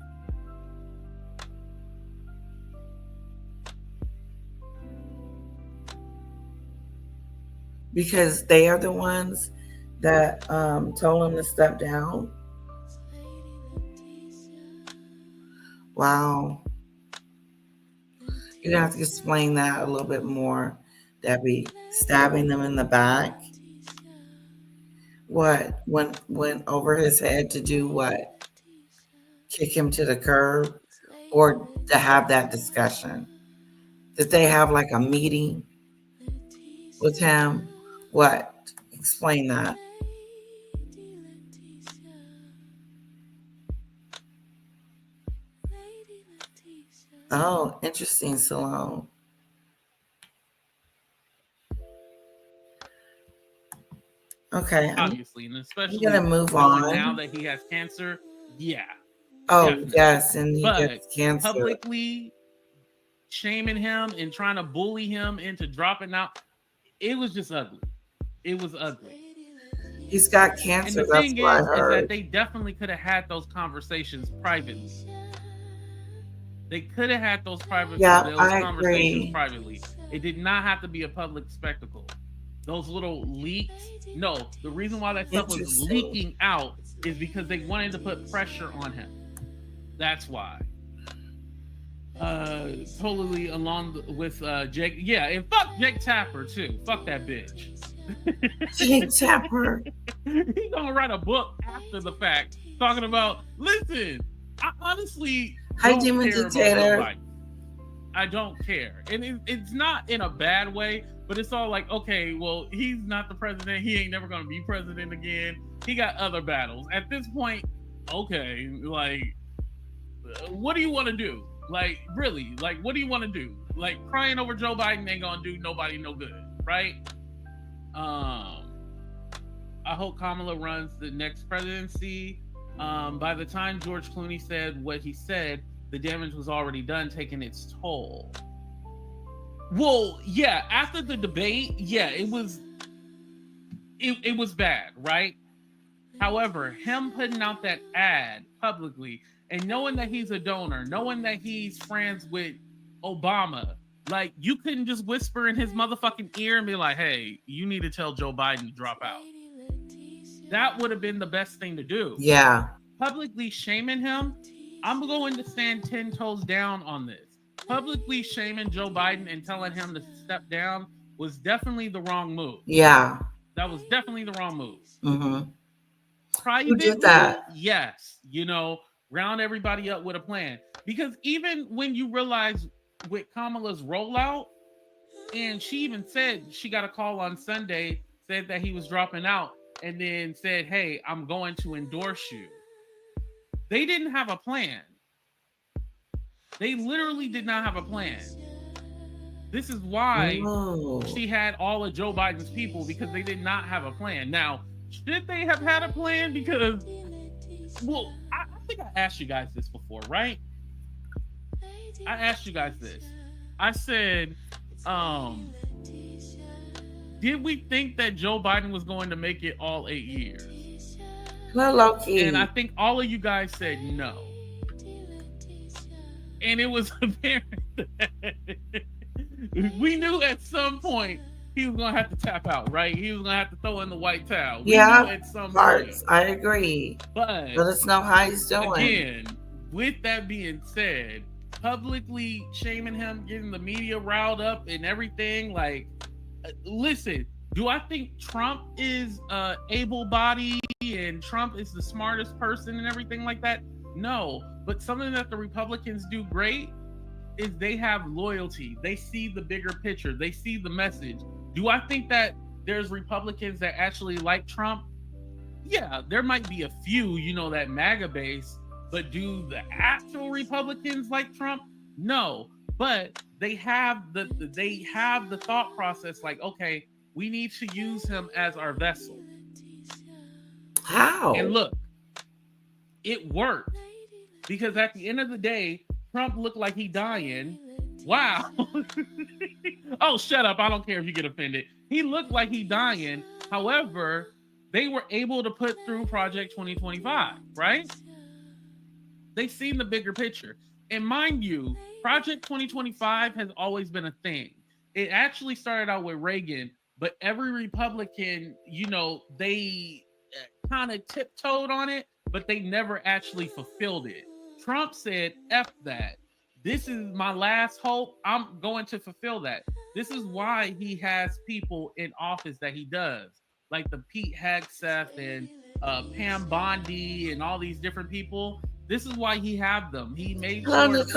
Because they are the ones that told him to step down. Wow. You're gonna have to explain that a little bit more, Debbie. Stabbing them in the back. What? Went over his head to do what? Kick him to the curb? Or to have that discussion? Did they have like a meeting with him? What? Explain that. Oh, interesting, Salome. Okay, I'm Obviously, and especially gonna move knowing on. now that he has cancer. Yeah, Oh, definitely. yes, and he But gets cancer. publicly shaming him and trying to bully him into dropping out, it was just ugly. It was ugly. He's got And cancer. the That's thing what I is that heard. they definitely could have had those conversations privately. They could have had those Yeah, I conversations agree. privately. It did not have to be a public spectacle. Those little leaks. No, the reason why that stuff was Interesting. leaking out is because they wanted to put pressure on him. That's why. Totally along with Jake. Yeah, and fuck Jake Tapper too. Fuck that bitch. Jake Tapper. He's gonna write a book after the fact talking about. Listen, I honestly Hi, don't Demon care about Dictator. Joe Biden. I don't care, and it's not in a bad way, but it's all like, okay, well, he's not the president. He ain't never gonna be president again. He got other battles. At this point, okay, like, what do you want to do? Like, really, like, what do you want to do? Like, crying over Joe Biden ain't gonna do nobody no good, right? I hope Kamala runs the next presidency. By the time George Clooney said what he said, the damage was already done, taking its toll. Well, yeah, after the debate, yeah, it was bad, right? However, him putting out that ad publicly and knowing that he's a donor, knowing that he's friends with Obama, like, you couldn't just whisper in his motherfucking ear and be like, hey, you need to tell Joe Biden to drop out. That would have been the best thing to do. Yeah. Publicly shaming him, I'm going to stand 10 toes down on this. Publicly shaming Joe Biden and telling him to step down was definitely the wrong move. Yeah. That was definitely the wrong move. Mm-hmm. Privately, Who did that? yes, round everybody up with a plan. Because even when you realize with Kamala's rollout, and she even said she got a call on Sunday, said that he was dropping out, and then said, hey, I'm going to endorse you. They didn't have a plan. They literally did not have a plan. This is why she had all of Joe Biden's people, because they did not have a plan. Now, should they have had a plan? Because, well, I think I asked you guys this before, right? I asked you guys this. I said, did we think that Joe Biden was going to make it all 8 years? Well, low-key. And I think all of you guys said no. And it was apparent that we knew at some point he was going to have to tap out, right? He was going to have to throw in the white towel. We knew at some point. I agree. But let us know how he's doing. Again, with that being said, publicly shaming him, getting the media riled up and everything, like, listen, do I think Trump is able-bodied and Trump is the smartest person and everything like that? No, but something that the Republicans do great is they have loyalty. They see the bigger picture. They see the message. Do I think that there's Republicans that actually like Trump? Yeah, there might be a few, that MAGA base, but do the actual Republicans like Trump? No, but they have the thought process like, okay, we need to use him as our vessel. How? And look, it worked, because at the end of the day, Trump looked like he dying. Wow. Oh, shut up. I don't care if you get offended. He looked like he dying. However, they were able to put through Project 2025, right? They've seen the bigger picture. And mind you, Project 2025 has always been a thing. It actually started out with Reagan, but every Republican, they kind of tiptoed on it, but they never actually fulfilled it. Trump said, F that. This is my last hope. I'm going to fulfill that. This is why he has people in office that he does, like the Pete Hegseth and Pam Bondi and all these different people. This is why he have them. He made sure this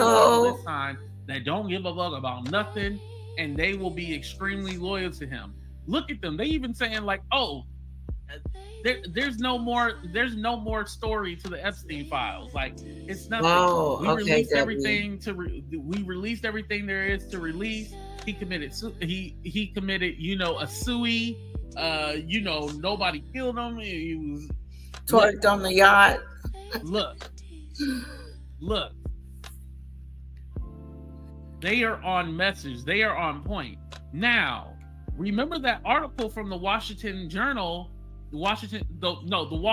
time that don't give a fuck about nothing, and they will be extremely loyal to him. Look at them. They even saying like, oh, there's no more story to the Epstein files. Like, it's nothing. We released everything we released everything there is to release. He committed he committed, a sui. Nobody killed him. He was twerked on the yacht. Look. They are on message. They are on point. Now, remember that article from the Washington Journal, the Wall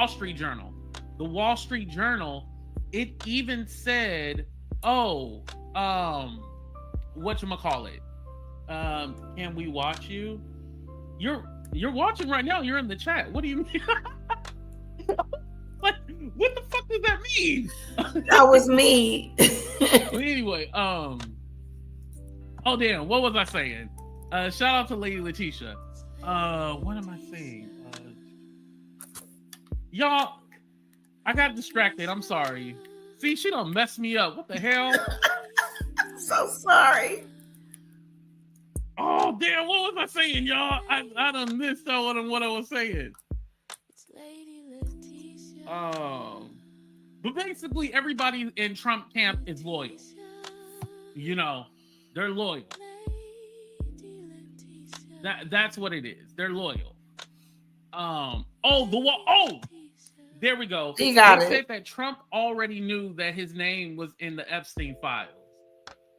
Street Journal. The Wall Street Journal, it even said, whatchamacallit? Can we watch you? You're watching right now. You're in the chat. What do you mean? What the fuck does that mean? That was me. But anyway, oh damn, what was I saying? Shout out to Lady Letitia. What am I saying? Y'all, I got distracted. I'm sorry. See, she done messed me up. What the hell? So sorry. Oh damn, what was I saying, y'all? I done missed out on what I was saying. But basically everybody in Trump camp is loyal. They're loyal. That's what it is. They're loyal. There we go. He got it. Said that Trump already knew that his name was in the Epstein files.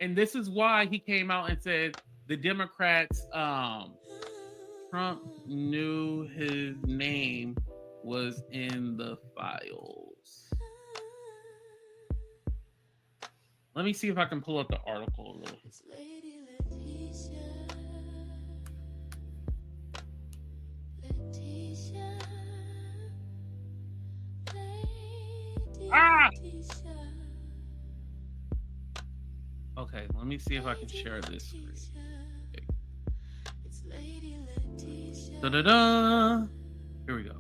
And this is why he came out and said the Democrats, Trump knew his name was in the files. Let me see if I can pull up the article a little. Okay, let me see if I can share this screen. Da-da-da. Here we go.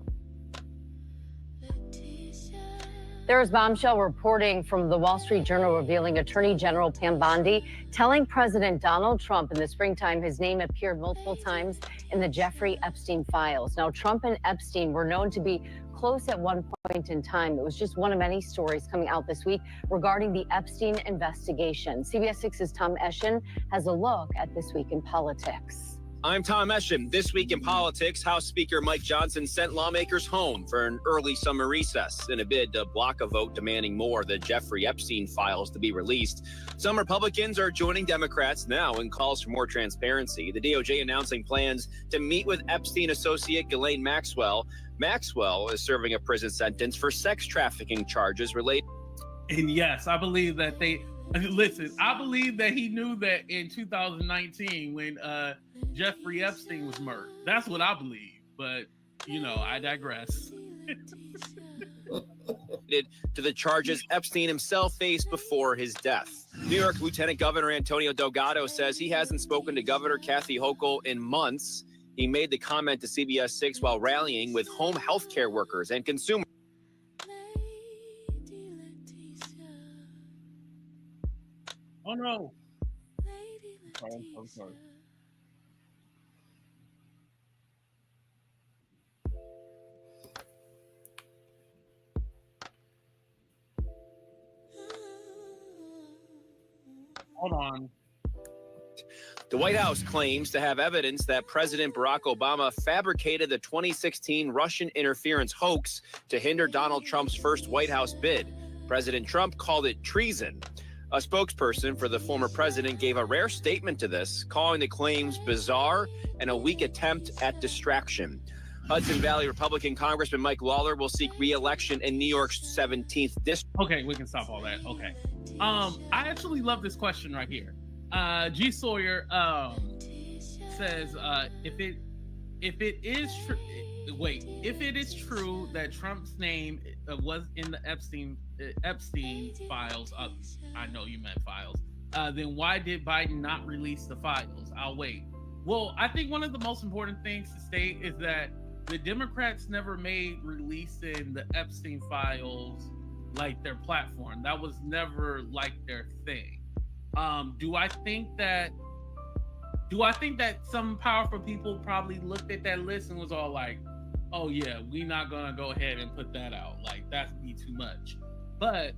There is bombshell reporting from the Wall Street Journal revealing Attorney General Pam Bondi telling President Donald Trump in the springtime his name appeared multiple times in the Jeffrey Epstein files. Now, Trump and Epstein were known to be close at one point in time. It was just one of many stories coming out this week regarding the Epstein investigation. CBS 6's Tom Eschen has a look at This Week in Politics. I'm Tom Eschen. This week in politics, House Speaker Mike Johnson sent lawmakers home for an early summer recess in a bid to block a vote demanding more of the Jeffrey Epstein files to be released. Some Republicans are joining Democrats now in calls for more transparency. The DOJ announcing plans to meet with Epstein associate Ghislaine Maxwell. Maxwell is serving a prison sentence for sex trafficking charges related. And yes, I believe that I believe that he knew that in 2019 when Jeffrey Epstein was murdered. That's what I believe. But, I digress. To the charges Epstein himself faced before his death. New York Lieutenant Governor Antonio Delgado says he hasn't spoken to Governor Kathy Hochul in months. He made the comment to CBS 6 while rallying with home health care workers and consumers. Oh, no. I'm sorry. Hold on. The White House claims to have evidence that President Barack Obama fabricated the 2016 Russian interference hoax to hinder Donald Trump's first White House bid. President Trump called it treason. A spokesperson for the former president gave a rare statement to this, calling the claims bizarre and a weak attempt at distraction. Hudson Valley Republican Congressman Mike Lawler will seek re-election in New York's 17th district. Okay, we can stop all that. Okay. I actually love this question right here. G. Sawyer says if it is true that Trump's name was in the Epstein files, I know you meant files, then why did Biden not release the files? I'll wait. Well, I think one of the most important things to state is that the Democrats never made releasing the Epstein files like their platform. That was never like their thing. Do I think that some powerful people probably looked at that list and was all like, oh yeah, we're not gonna go ahead and put that out, like that'd be too much. But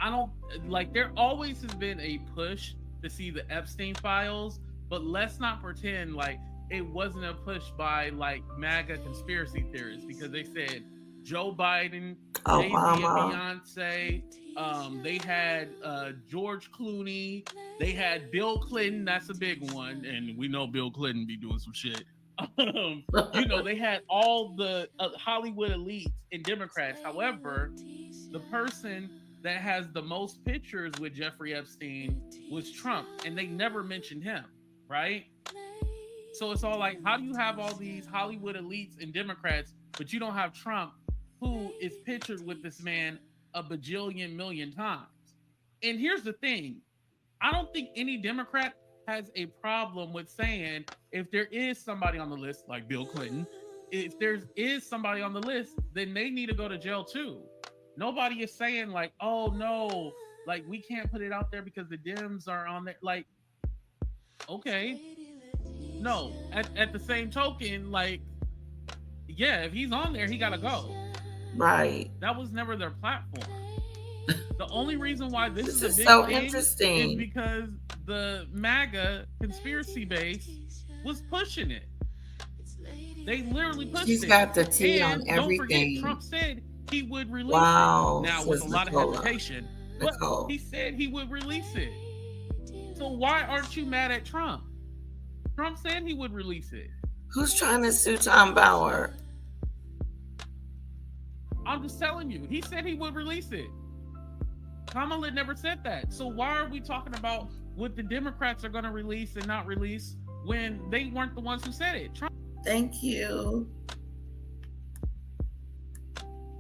I don't like, there always has been a push to see the Epstein files, but let's not pretend like it wasn't a push by like MAGA conspiracy theorists, because they said Joe Biden, Jay-Z and Beyonce, they had George Clooney, they had Bill Clinton, that's a big one, and we know Bill Clinton be doing some shit. They had all the Hollywood elites and Democrats. However, the person that has the most pictures with Jeffrey Epstein was Trump, and they never mentioned him, right? So it's all like, how do you have all these Hollywood elites and Democrats, but you don't have Trump, who is pictured with this man a bajillion million times? And here's the thing. I don't think any Democrat has a problem with saying if there is somebody on the list, like Bill Clinton, if there is somebody on the list, then they need to go to jail too. Nobody is saying like, oh no, like we can't put it out there because the Dems are on there. Like, okay. No, at the same token, like, yeah, if he's on there, he gotta go. Right. That was never their platform. The only reason why this is a big so thing interesting is because the MAGA conspiracy base was pushing it. They literally pushed it. He's got the tea on everything. Don't forget, Trump said he would release it. Now, with a lot of hesitation, but he said he would release it. So why aren't you mad at Trump? Trump said he would release it. Who's trying to sue Tom Bauer? I'm just telling you. He said he would release it. Kamala never said that. So why are we talking about what the Democrats are going to release and not release when they weren't the ones who said it? Trump. Thank you.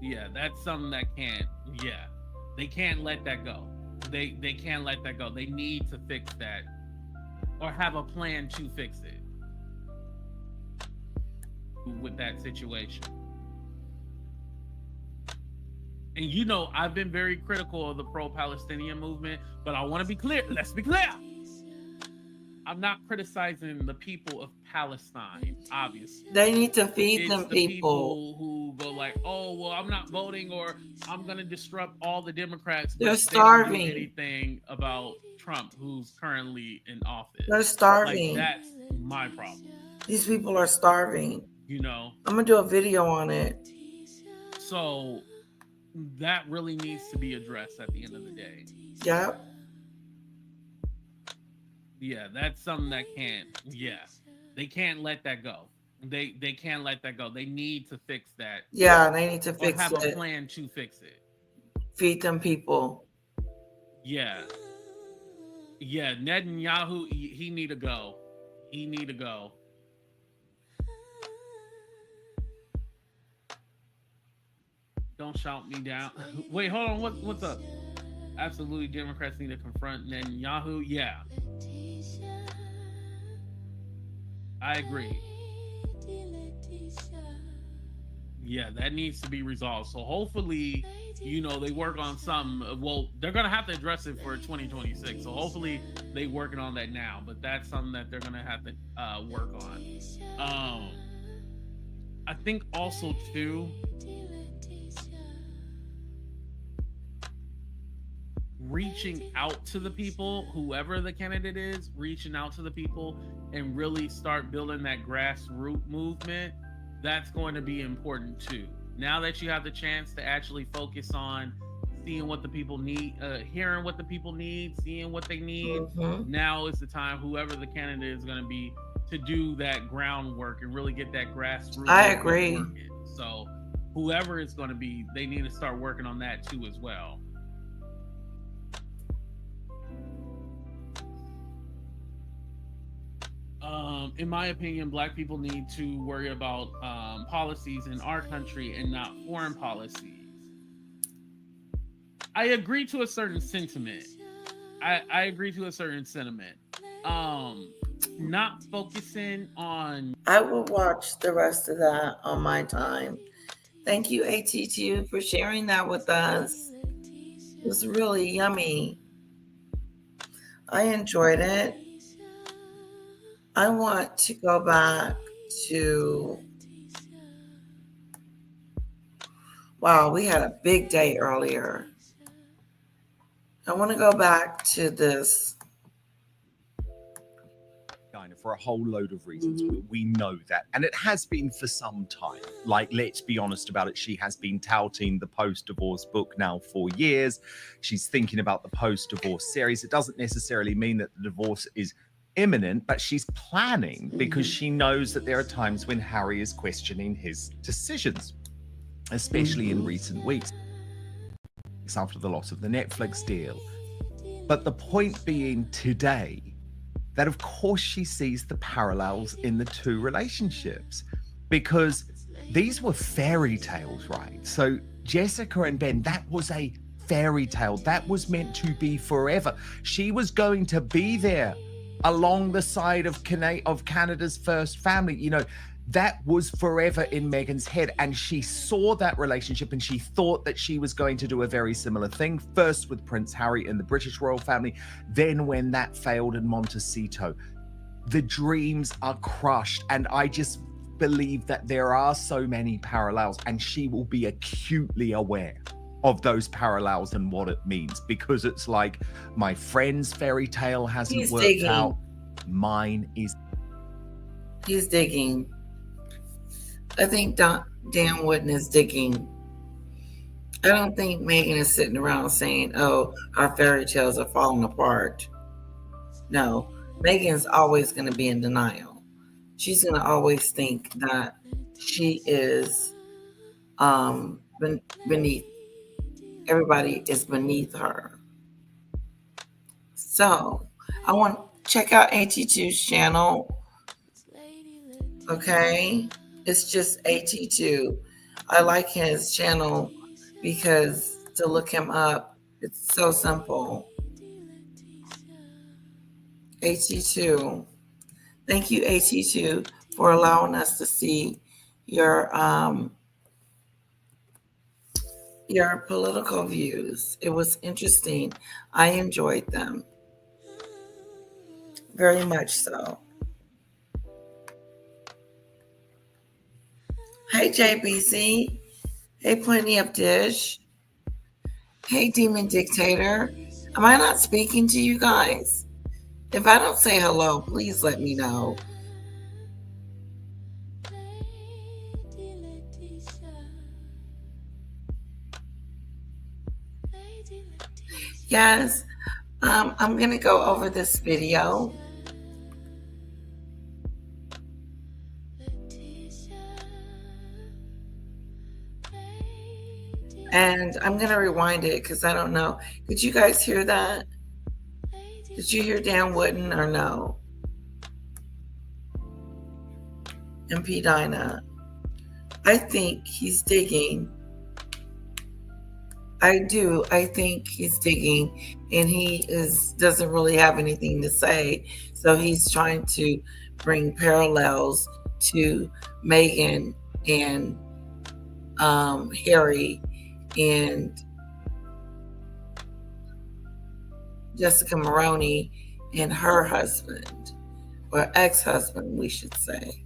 Yeah, that's something that can't. Yeah, they can't let that go. They can't let that go. They need to fix that, or have a plan to fix it with that situation. And I've been very critical of the pro-Palestinian movement, but I want to be clear. Let's be clear. I'm not criticizing the people of Palestine, obviously. They need to feed It's them the people. who go like, oh, well, I'm not voting, or I'm going to disrupt all the Democrats, but They're they don't do starving. anything about Trump, who's currently in office. They're Like, starving. that's my problem. These people are starving. You know, I'm gonna do a video on it. so that really needs to be addressed at the end of the day. Yep. Yeah, that's something that they can't let that go. They can't let that go. They need to fix that. Yeah, they need to Or fix have it. a plan to fix it. Feed them people. Yeah. Yeah, Netanyahu, he need to go. He need to go. Don't shout me down. Wait, hold on. What's up? Absolutely, Democrats need to confront Netanyahu. Yeah. I agree. Yeah, that needs to be resolved. So hopefully, they work on something. Well, they're going to have to address it for 2026. So hopefully they working on that now. But that's something that they're going to have to work on. I think also, too, reaching out to the people, whoever the candidate is, reaching out to the people and really start building that grassroots movement, that's going to be important too. Now that you have the chance to actually focus on seeing what the people need, hearing what the people need, seeing what they need, now is the time, whoever the candidate is going to be, to do that groundwork and really get that grassroots. I agree. Working. So whoever it's going to be, they need to start working on that too as well. In my opinion, Black people need to worry about policies in our country and not foreign policies. I agree to a certain sentiment. I agree to a certain sentiment. Not focusing on. I will watch the rest of that on my time. Thank you, AT2, for sharing that with us. It was really yummy. I enjoyed it. I want to go back to, wow, we had a big day earlier. I want to go back to this. For a whole load of reasons. We know that. And it has been for some time. Like, let's be honest about it. She has been touting the post-divorce book now for years. She's thinking about the post-divorce series. It doesn't necessarily mean that the divorce is imminent, but she's planning because she knows that there are times when Harry is questioning his decisions, especially in recent weeks after the loss of the Netflix deal. But the point being today, that of course she sees the parallels in the two relationships, because these were fairy tales, right? So Jessica and Ben, that was a fairy tale. That was meant to be forever. She was going to be there along the side of Canada's first family. That was forever in Meghan's head. And she saw that relationship and she thought that she was going to do a very similar thing, first with Prince Harry and the British royal family, then when that failed in Montecito. The dreams are crushed. And I just believe that there are so many parallels, and she will be acutely aware of those parallels and what it means, because it's like, my friend's fairy tale hasn't worked out. Mine is. He's digging. I think Dan Wooden is digging. I don't think Meghan is sitting around saying, oh, our fairy tales are falling apart. No, Meghan's always going to be in denial. She's going to always think that she is beneath. Everybody is beneath her. So I want to check out AT2's channel. Okay. It's just AT2. I like his channel because to look him up, it's so simple. AT2. Thank you, AT2, for allowing us to see your political views. It was interesting. I enjoyed them. Very much so. Hey, JBC. Hey, Plenty of Dish. Hey, Demon Dictator. Am I not speaking to you guys? If I don't say hello, please let me know. Yes, I'm going to go over this video. And I'm going to rewind it because I don't know. Did you guys hear that? Did you hear Dan Wooden or no? MP Dinah. I think he's digging. I do. I think he's digging, and he doesn't really have anything to say. So he's trying to bring parallels to Meghan and Harry and Jessica Maroney and her husband, or ex-husband, we should say.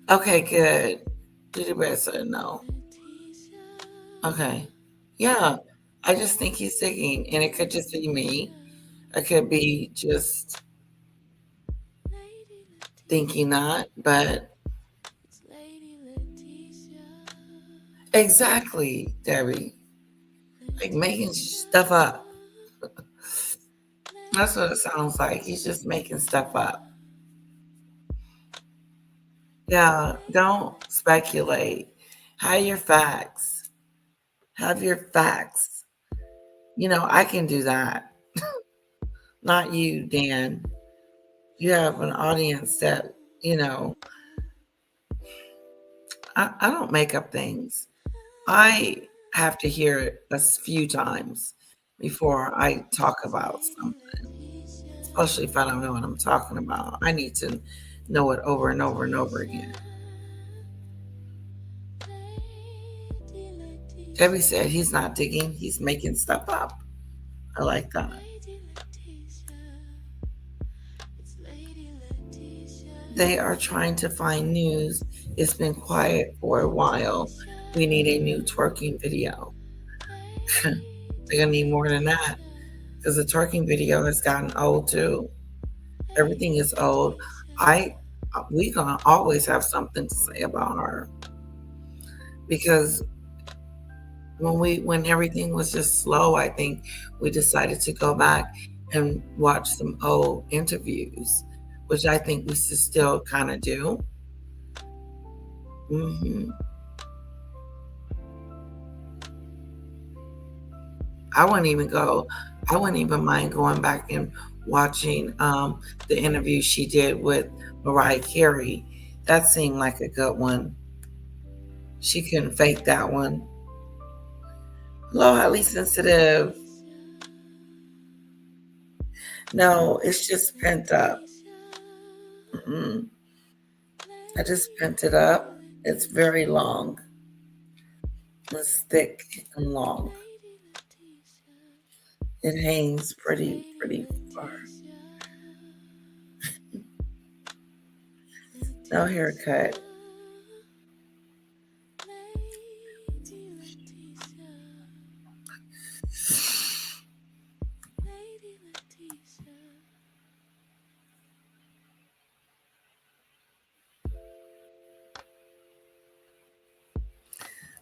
Okay, good. Did you better say no? Okay. Yeah. I just think he's digging, and it could just be me. It could be just thinking that, but exactly, Debbie. Like making stuff up. That's what it sounds like. He's just making stuff up. Yeah, don't speculate. Have your facts. Have your facts. You know, I can do that. Not you, Dan. You have an audience that, you know, I don't make up things. I have to hear it a few times before I talk about something, especially if I don't know what I'm talking about. I need to know it over and over and over again. Debbie said he's not digging, he's making stuff up. I like that. They are trying to find news. It's been quiet for a while. We need a new twerking video. They're going to need more than that because the twerking video has gotten old too. Everything is old. We're going to always have something to say about her because when everything was just slow, I think we decided to go back and watch some old interviews, which I think we should still kind of do. I wouldn't even mind going back and watching the interview she did with Mariah Carey. That seemed like a good one. She couldn't fake that one. Hello, highly sensitive. No, it's just pent up. I just pent it up. It's very long. It's thick and long. It hangs pretty far. No haircut.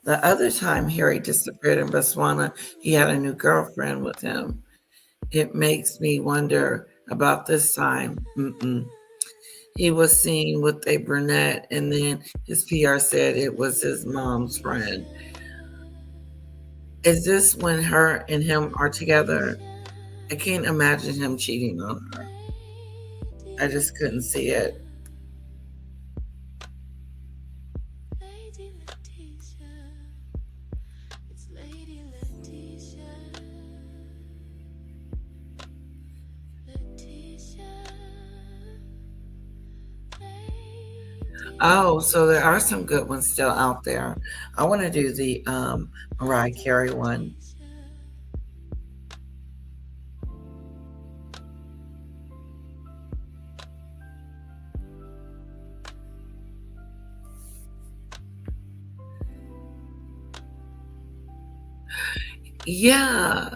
The other time Harry disappeared in Botswana, he had a new girlfriend with him. It makes me wonder about this time. He was seen with a brunette, and then his PR said it was his mom's friend. Is this when her and him are together? I can't imagine him cheating on her. I just couldn't see it. Oh, so there are some good ones still out there. I want to do the Mariah Carey one. Yeah,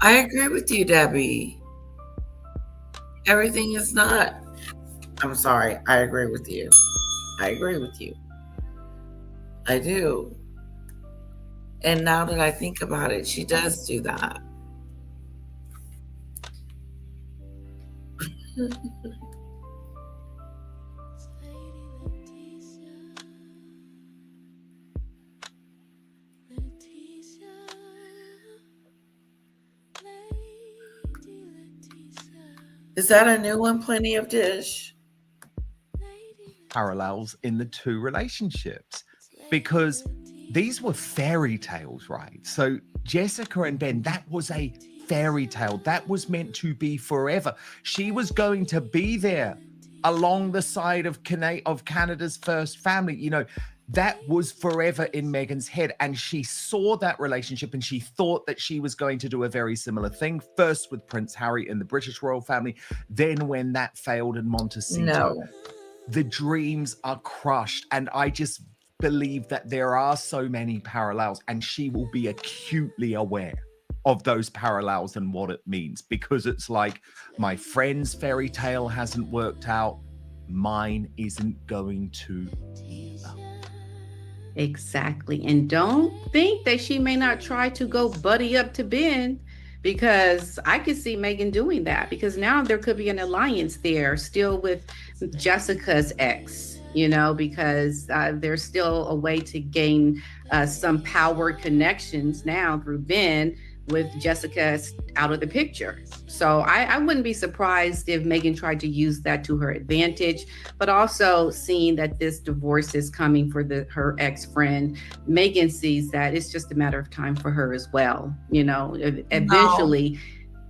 I agree with you, Debbie. Everything is not. I'm sorry. I agree with you. I agree with you. I do. And now that I think about it, she does do that. Is that a new one? Plenty of Dish. Parallels in the two relationships, because these were fairy tales, right? So Jessica and Ben, that was a fairy tale. That was meant to be forever. She was going to be there along the side of Canada's first family. You know, that was forever in Meghan's head. And she saw that relationship and she thought that she was going to do a very similar thing, first with Prince Harry and the British royal family. Then when that failed in Montecito, No. the dreams are crushed. And I just believe that there are so many parallels, and she will be acutely aware of those parallels and what it means, because it's like, my friend's fairy tale hasn't worked out, mine isn't going to either. Exactly. And don't think that she may not try to go buddy up to Ben, because I could see Meghan doing that, because now there could be an alliance there still with Jessica's ex, you know, because there's still a way to gain some power connections now through Ben with Jessica out of the picture. So I wouldn't be surprised if Meghan tried to use that to her advantage, but also seeing that this divorce is coming for her ex-friend, Meghan sees that it's just a matter of time for her as well. You know, eventually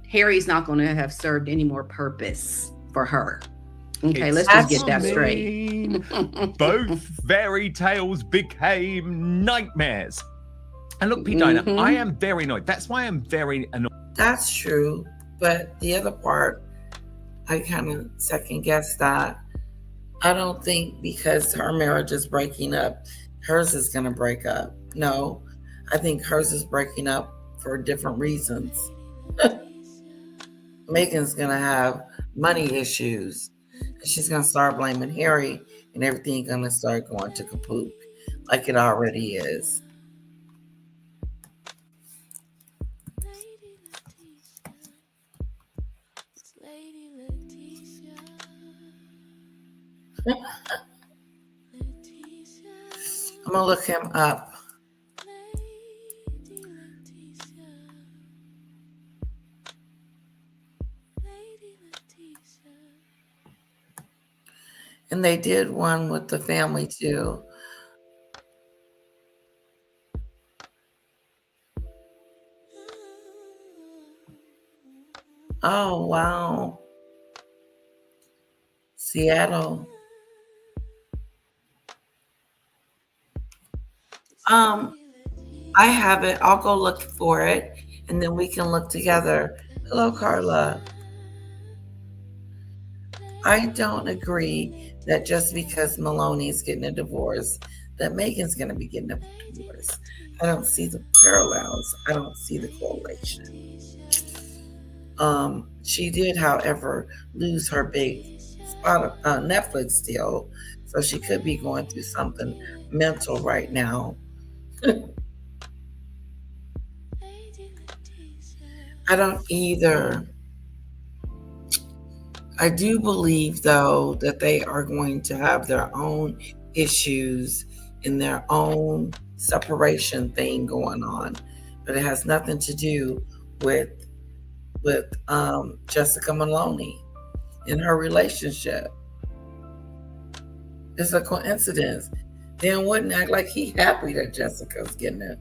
Harry's not going to have served any more purpose for her. Okay, let's just get that straight. Both fairy tales became nightmares. And look, Pete Diner, I am very annoyed. That's why I'm very annoyed. That's true. But the other part, I kind of second guess that. I don't think because her marriage is breaking up, hers is going to break up. No, I think hers is breaking up for different reasons. Meghan's going to have money issues. She's going to start blaming Harry, and everything's going to start going to kaput like it already is. I'm going to look him up. And they did one with the family too. Oh, wow. Seattle. I have it. I'll go look for it, and then we can look together. Hello, Carla. I don't agree that just because Maloney's getting a divorce, that Meghan's going to be getting a divorce. I don't see the parallels. I don't see the correlation. She did, however, lose her big Netflix deal, so she could be going through something mental right now. I don't either. I do believe, though, that they are going to have their own issues in their own separation thing going on, but it has nothing to do with Jessica Maloney in her relationship. It's a coincidence. Dan wouldn't act like he happy that Jessica's getting it,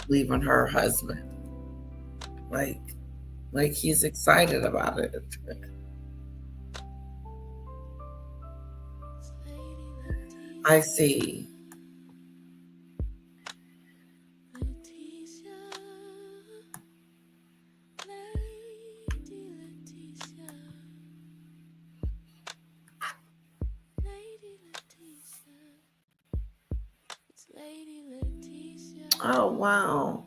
leaving her husband. Like he's excited about it. I see. Oh, wow.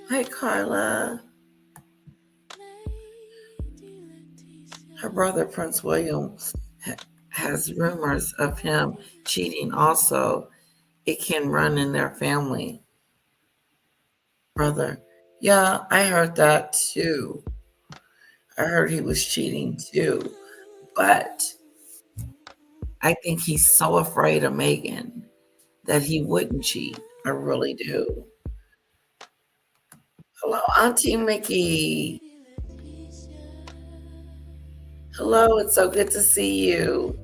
Hey, Carla. Her brother, Prince William, has rumors of him cheating also. It can run in their family. Brother. Yeah, I heard that too. I heard he was cheating too. But I think he's so afraid of Megan that he wouldn't cheat. I really do. Hello, Auntie Mickey. Hello, it's so good to see you.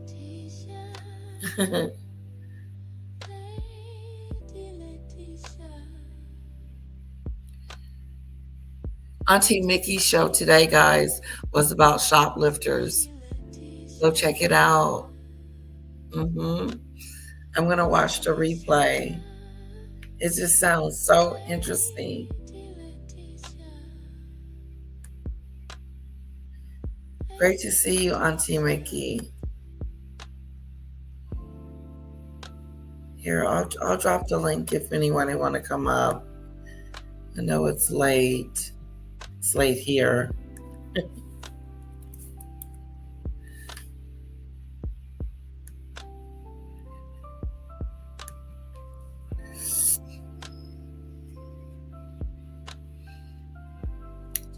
Auntie Mickey's show today, guys, was about shoplifters. Go check it out. I'm going to watch the replay. It just sounds so interesting. Great to see you, Auntie Mickey. Here, I'll drop the link if anyone want to come up. I know it's late. It's late here.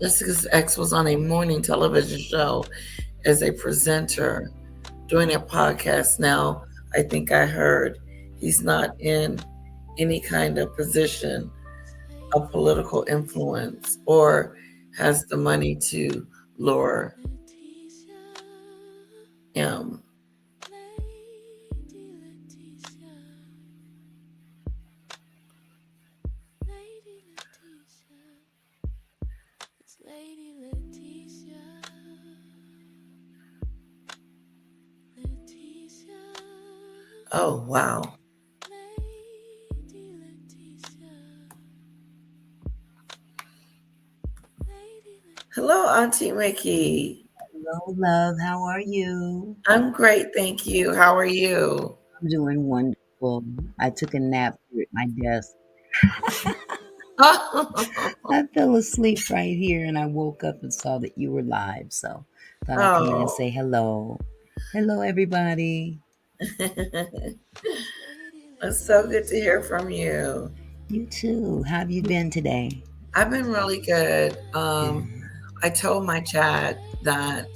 Jessica's ex was on a morning television show as a presenter doing a podcast now. I think I heard he's not in any kind of position of political influence or has the money to lure him. Oh, wow. Hello, Auntie Mickey. Hello, love. How are you? I'm great, thank you. How are you? I'm doing wonderful. I took a nap here at my desk. I fell asleep right here and I woke up and saw that you were live. So thought I'd come in and say hello. Hello, everybody. It's so good to hear from you. You too. How have you been today? I've been really good. I told my chat that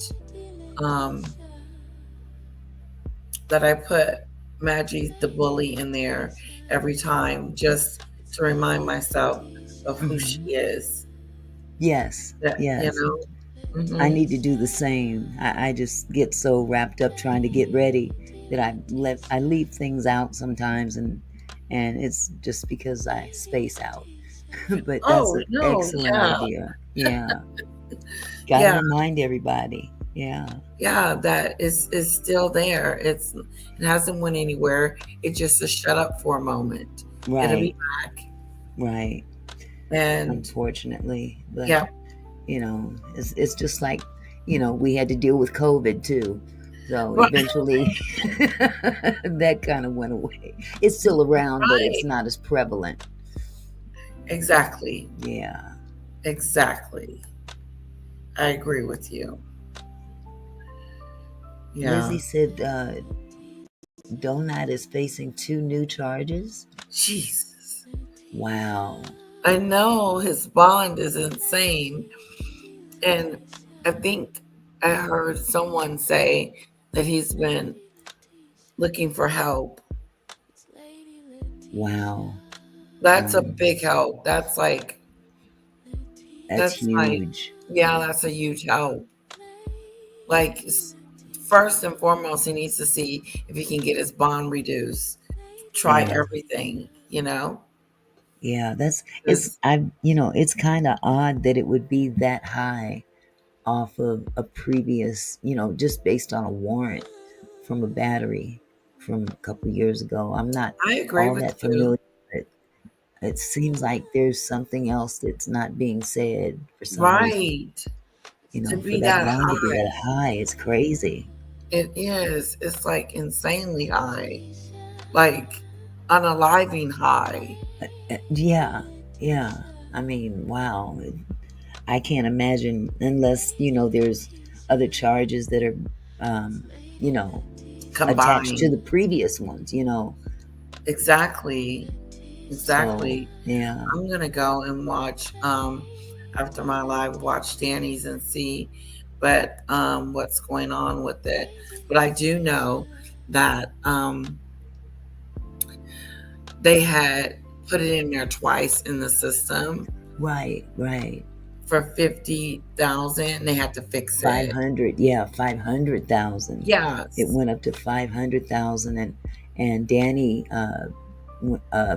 that I put Maggie the bully in there every time just to remind myself of who she is. Yes. Yes. You know? I need to do the same. I just get so wrapped up trying to get ready that I leave things out sometimes, and it's just because I space out. But that's an excellent idea. Yeah. Gotta remind everybody. Yeah. Yeah, that is still there. It hasn't went anywhere. It's just a shut up for a moment. Right. It'll be back. Right. And unfortunately, but you know, it's just like, you know, we had to deal with COVID too. So eventually that kind of went away. It's still around, but it's not as prevalent. Exactly. Yeah. Exactly. I agree with you. Yeah. Lizzie said Donut is facing 2 new charges. Jesus. Wow. I know his bond is insane. And I think I heard someone say that he's been looking for help. Wow. That's a big help. That's like that's huge. That's a huge help. Like, first and foremost, he needs to see if he can get his bond reduced. Try everything, you know? Yeah, it's kind of odd that it would be that high off of a previous, just based on a warrant from a battery from a couple years ago. I'm not I agree all with that you. familiar, but it seems like there's something else that's not being said for some reason. Right. You To know, for be that that line to be high. that high, it's crazy. It is. It's like insanely high. Like unaliving high. Yeah, yeah. I mean, wow. I can't imagine unless, you know, there's other charges that are, you know, attached to Combined. the previous ones, you know. Exactly. Exactly. So, yeah. I'm gonna go and watch after my live, watch Danny's and see what's going on with it. But I do know that they had put it in there twice in the system Right, right. for 50,000. They had to fix it. 500, yeah, 500,000. Yes. It went up to 500,000, and Danny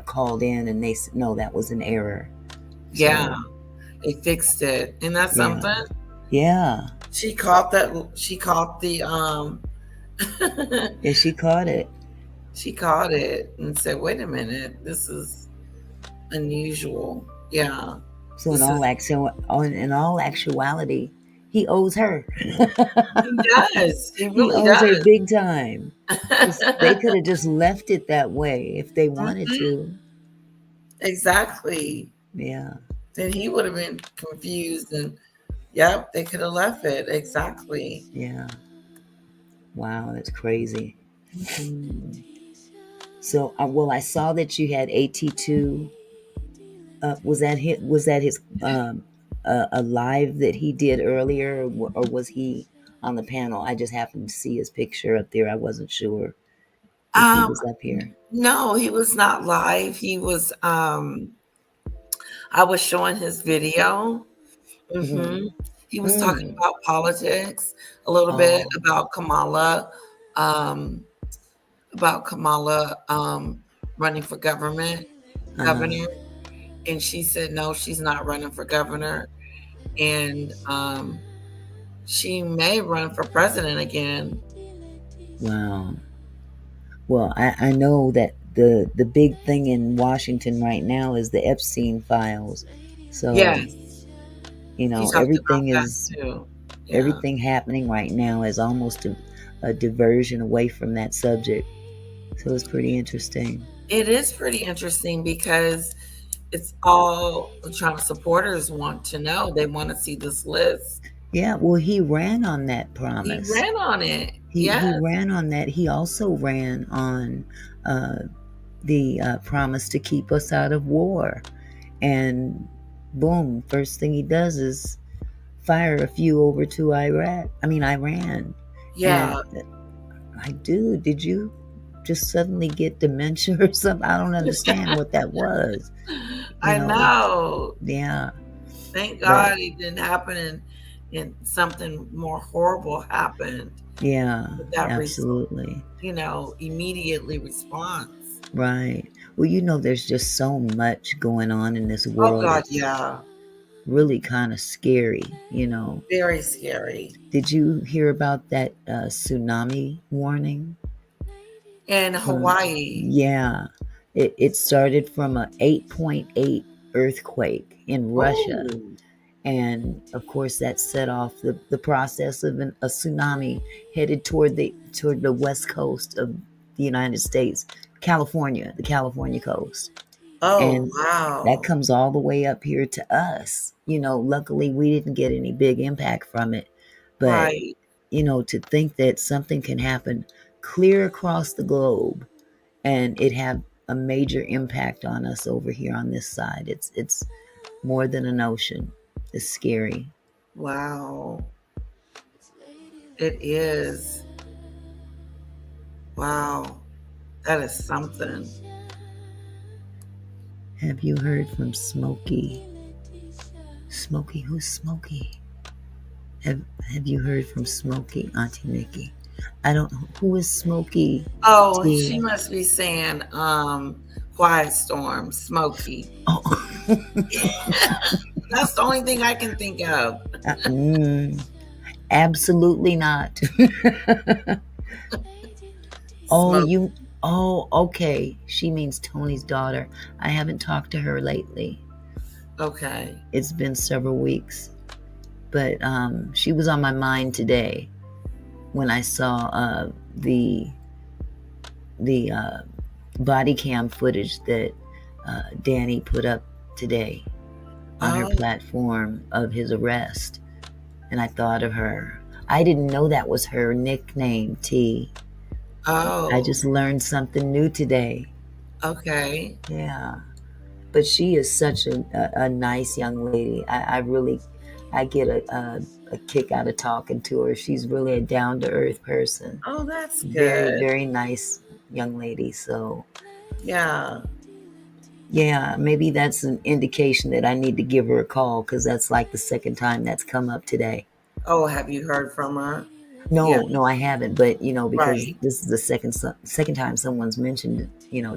called in and they said no, that was an error. Yeah. So, They fixed it. And that's yeah. something. Yeah. She caught the Yeah, she caught it. She caught it and said, wait a minute, this is unusual. Yeah. So in all actuality, he owes her. He does. He really he owes her does. big time. They could have just left it that way if they wanted to. Exactly. Yeah. Then he would have been confused and yep, they could have left it. Exactly. Yeah. Wow, that's crazy. So, well, I saw that you had AT2. Was that his a live that he did earlier, or was he on the panel? I just happened to see his picture up there. I wasn't sure if he was up here. No, he was not live. He was. I was showing his video. He was talking about politics a little bit, about Kamala. Running for governor, and she said no, she's not running for governor, and she may run for president again. Wow. Well, I know that the big thing in Washington right now is the Epstein files. So yes, you know, everything happening right now is almost a diversion away from that subject. So it's pretty interesting. It is pretty interesting because it's all the Trump supporters want to know. They want to see this list. Yeah, well, he ran on that promise. He ran on it. He ran on that. He also ran on the promise to keep us out of war. And boom, first thing he does is fire a few over to Iran. Yeah. And, like, dude, did you just suddenly get dementia or something? I don't understand what that was. I know. Yeah. Thank God it didn't happen and something more horrible happened. Yeah, absolutely. Immediately response. Right. Well, there's just so much going on in this world. Oh God, yeah. Really kind of scary, Very scary. Did you hear about that tsunami warning? In Hawaii. Yeah. It started from a 8.8 earthquake in Russia. Ooh. And of course that set off the process of a tsunami headed toward the west coast of the United States, the California coast. Oh, and wow. That comes all the way up here to us. Luckily we didn't get any big impact from it. But, right. To think that something can happen clear across the globe and it have a major impact on us over here on this side. It's more than an ocean. It's scary. Wow. It is. Wow. That is something. Have you heard from Smokey? Smokey? Who's Smokey? Have you heard from Smokey, Auntie Nikki? I don't know. Who is Smokey? Oh, she must be saying Quiet Storm, Smokey. Oh. That's the only thing I can think of. Absolutely not. Oh, Smoke. okay. She means Tony's daughter. I haven't talked to her lately. Okay. It's been several weeks, but she was on my mind today when I saw the body cam footage that Danny put up today on her Oh. platform of his arrest, and I thought of her. I didn't know that was her nickname, T. Oh. I just learned something new today. Okay. Yeah, but she is such a nice young lady. I get a kick out of talking to her. She's really a down to earth person. Oh, that's Very, good. very nice young lady. So Yeah. yeah, maybe that's an indication that I need to give her a call, because that's like the second time that's come up today. Oh, have you heard from her? No, Yeah. no, I haven't. But because Right. this is the second time someone's mentioned,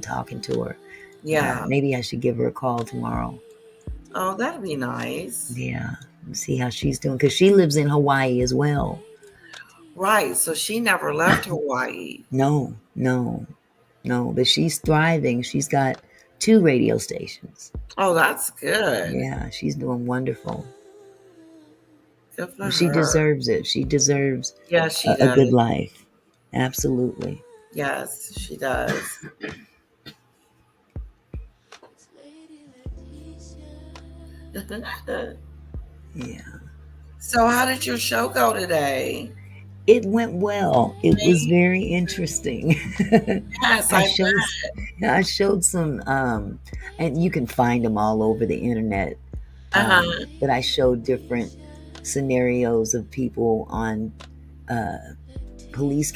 talking to her. Yeah. Maybe I should give her a call tomorrow. Oh, that'd be nice. Yeah, see how she's doing, because she lives in Hawaii as well. Right. So she never left Hawaii. No, but she's thriving. She's got 2 radio stations. Oh, that's good. Yeah, she's doing wonderful. Good for She her. deserves it. She deserves Yeah, she a does. good life. Absolutely. Yes, she does. Yeah. So how did your show go today? It went well. It was very interesting. Yes, I showed some, and you can find them all over the internet. But I showed different scenarios of people on police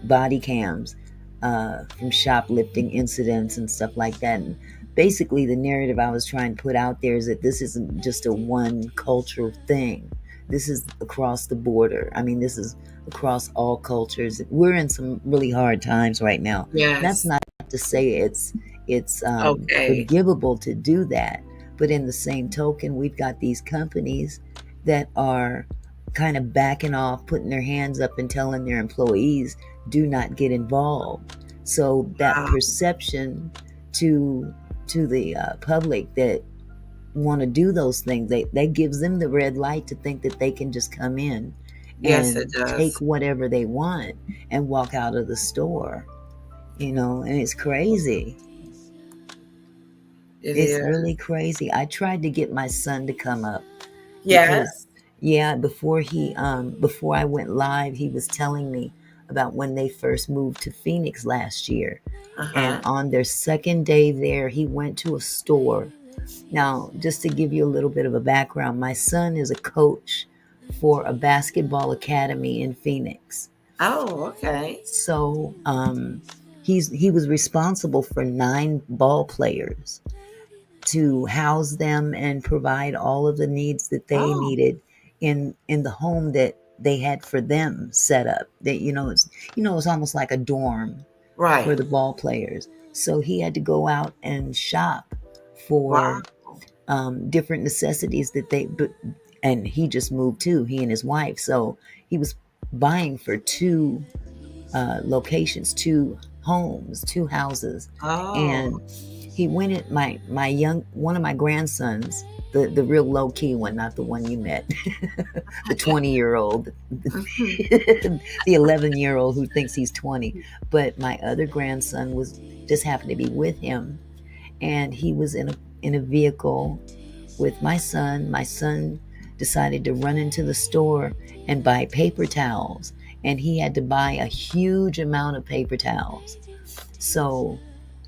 body cams, from shoplifting incidents and stuff like that. And basically, the narrative I was trying to put out there is that this isn't just a one cultural thing. This is across the border. I mean, this is across all cultures. We're in some really hard times right now. Yes. That's not to say it's Okay. forgivable to do that. But in the same token, we've got these companies that are kind of backing off, putting their hands up and telling their employees, do not get involved. So that perception to the public that want to do those things, that gives them the red light to think that they can just come in Yes, and it does. take whatever they want and walk out of the store. And it's crazy. It's really crazy. I tried to get my son to come up. Yes. Before I went live, he was telling me about when they first moved to Phoenix last year. And on their second day there, he went to a store. Now, just to give you a little bit of a background, my son is a coach for a basketball academy in Phoenix. Oh, okay. So he was responsible for 9 ball players to house them and provide all of the needs that they needed in the home that they had for them set up. That it's almost like a dorm for the ball players. So he had to go out and shop for different necessities and he just moved too, he and his wife. So he was buying for 2 locations, 2 homes, 2 houses. And he went at one of my grandsons, the real low key one, not the one you met, the 20-year-old, the 11-year-old who thinks he's 20. But my other grandson just happened to be with him, and he was in a vehicle with my son. My son decided to run into the store and buy paper towels, and he had to buy a huge amount of paper towels. So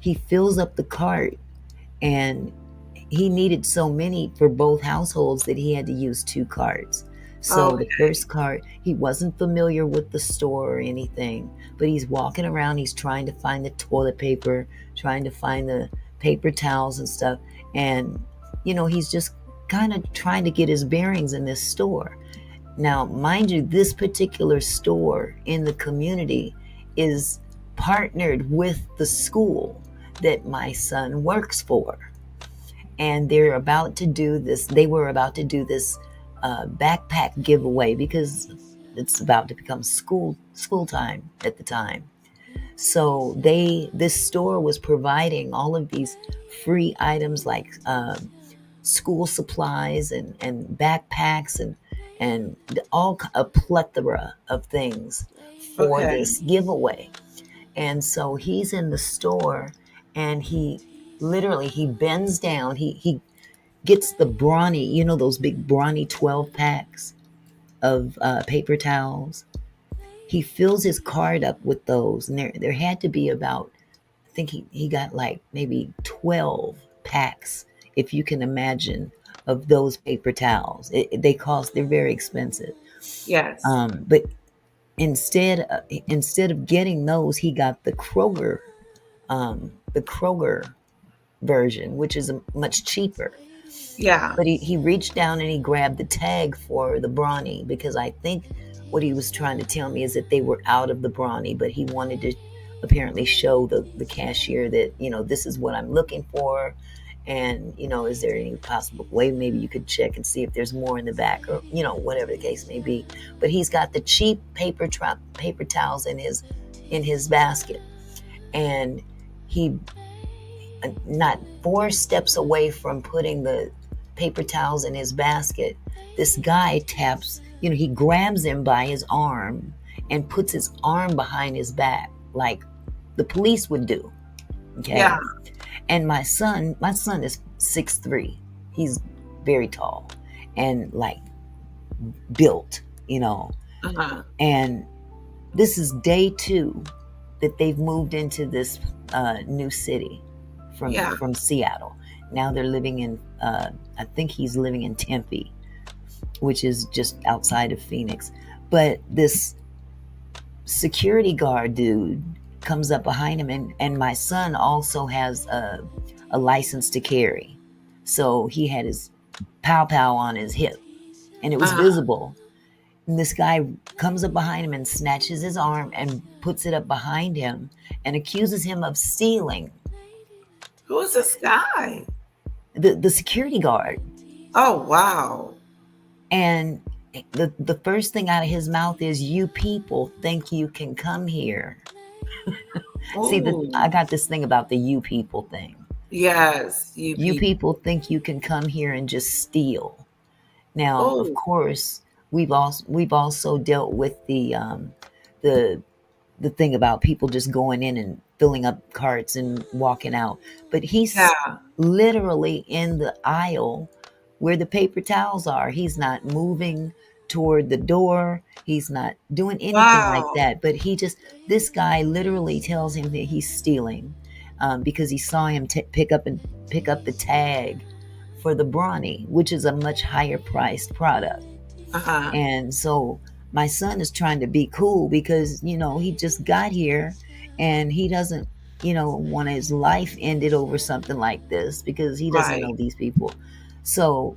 he fills up the cart, and he needed so many for both households that he had to use 2 carts. So the first cart, he wasn't familiar with the store or anything, but he's walking around, he's trying to find the toilet paper, trying to find the paper towels and stuff. And, he's just kind of trying to get his bearings in this store. Now, mind you, this particular store in the community is partnered with the school that my son works for. And they were about to do this backpack giveaway, because it's about to become school time at the time. So this store was providing all of these free items like school supplies and backpacks and a plethora of things for Okay. this giveaway. And so he's in the store and he bends down. He gets the brawny, those big brawny 12 packs of paper towels. He fills his cart up with those, and there had to be about, I think he got like maybe 12 packs, if you can imagine, of those paper towels. They're very expensive. Yes. But instead of getting those, he got the Kroger version, which is much cheaper. Yeah. But he reached down and he grabbed the tag for the brawny, because I think what he was trying to tell me is that they were out of the brawny, but he wanted to apparently show the cashier that, this is what I'm looking for. And, is there any possible way maybe you could check and see if there's more in the back, or, whatever the case may be. But he's got the cheap paper towels in his basket. And he, not 4 steps away from putting the paper towels in his basket, this guy taps, he grabs him by his arm and puts his arm behind his back like the police would do. Okay. Yeah. And my son is 6'3". He's very tall and like built, Uh-huh. and this is day 2 that they've moved into this new city from Seattle. Now they're living in, I think he's living in Tempe, which is just outside of Phoenix. But this security guard dude comes up behind him, and my son also has a license to carry. So he had his pow on his hip, and it was visible. And this guy comes up behind him and snatches his arm and puts it up behind him and accuses him of stealing. Who is this guy? The security guard. Oh, wow. And the first thing out of his mouth is, "You people think you can come here." See, I got this thing about the "you people" thing. Yes. You people think you can come here and just steal. Now, of course, we've also dealt with the thing about people just going in and filling up carts and walking out. But he's literally in the aisle where the paper towels are. He's not moving toward the door. He's not doing anything like that. But this guy literally tells him that he's stealing because he saw him pick up the tag for the brawny, which is a much higher priced product. Uh-huh. And so my son is trying to be cool because, he just got here and he doesn't, want his life ended over something like this, because he doesn't know these people. So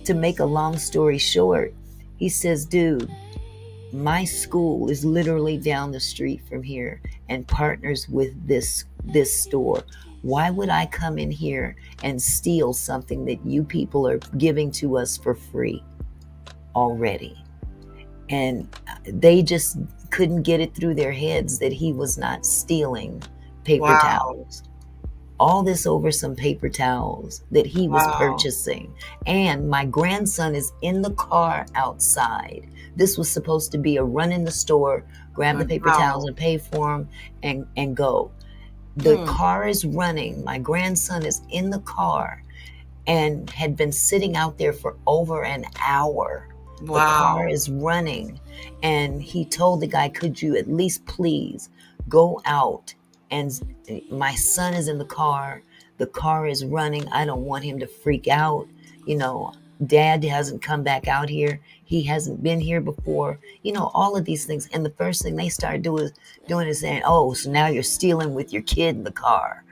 to make a long story short, he says, "Dude, my school is literally down the street from here and partners with this store. Why would I come in here and steal something that you people are giving to us for free already?" And they just couldn't get it through their heads that he was not stealing paper towels. All this over some paper towels that he was purchasing. And my grandson is in the car outside. This was supposed to be a run in the store, grab the paper towels and pay for them and go. The car is running. My grandson is in the car and had been sitting out there for over an hour. The car is running. And he told the guy, "Could you at least please go out?" And my son is in the car. The car is running. I don't want him to freak out. Dad hasn't come back out here. He hasn't been here before. All of these things. And the first thing they start doing is saying, "Oh, so now you're stealing with your kid in the car."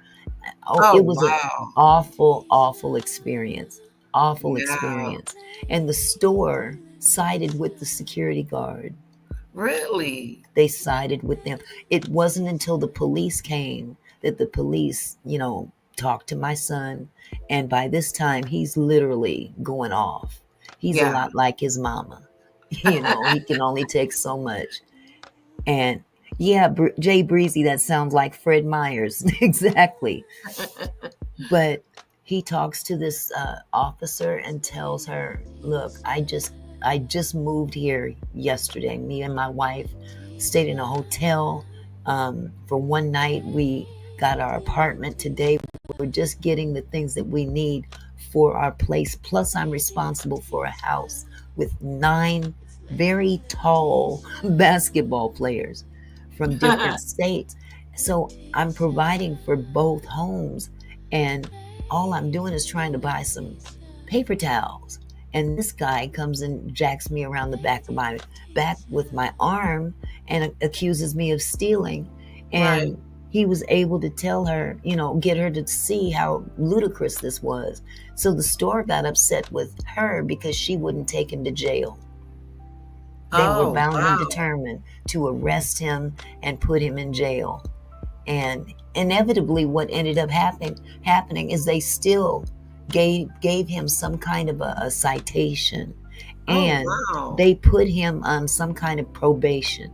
It was an awful experience. Awful experience. And the store sided with the security guard. Really? They sided with them. It wasn't until the police came that the police, talked to my son. And by this time, he's literally going off. He's a lot like his mama. He can only take so much. And, Yeah, Jay Breezy, that sounds like Fred Myers. Exactly. But he talks to this officer and tells her, look, I just moved here yesterday. Me and my wife stayed in a hotel for one night. We got our apartment today. We're just getting the things that we need for our place. Plus, I'm responsible for a house with 9 very tall basketball players from different states. So I'm providing for both homes, and all I'm doing is trying to buy some paper towels. And this guy comes and jacks me around the back of my back with my arm and accuses me of stealing. And Right. he was able to tell her, get her to see how ludicrous this was. So the store got upset with her because she wouldn't take him to jail. They were Oh, bound and wow. determined to arrest him and put him in jail. And inevitably, what ended up happening is they still gave him some kind of a citation, and wow. they put him on some kind of probation.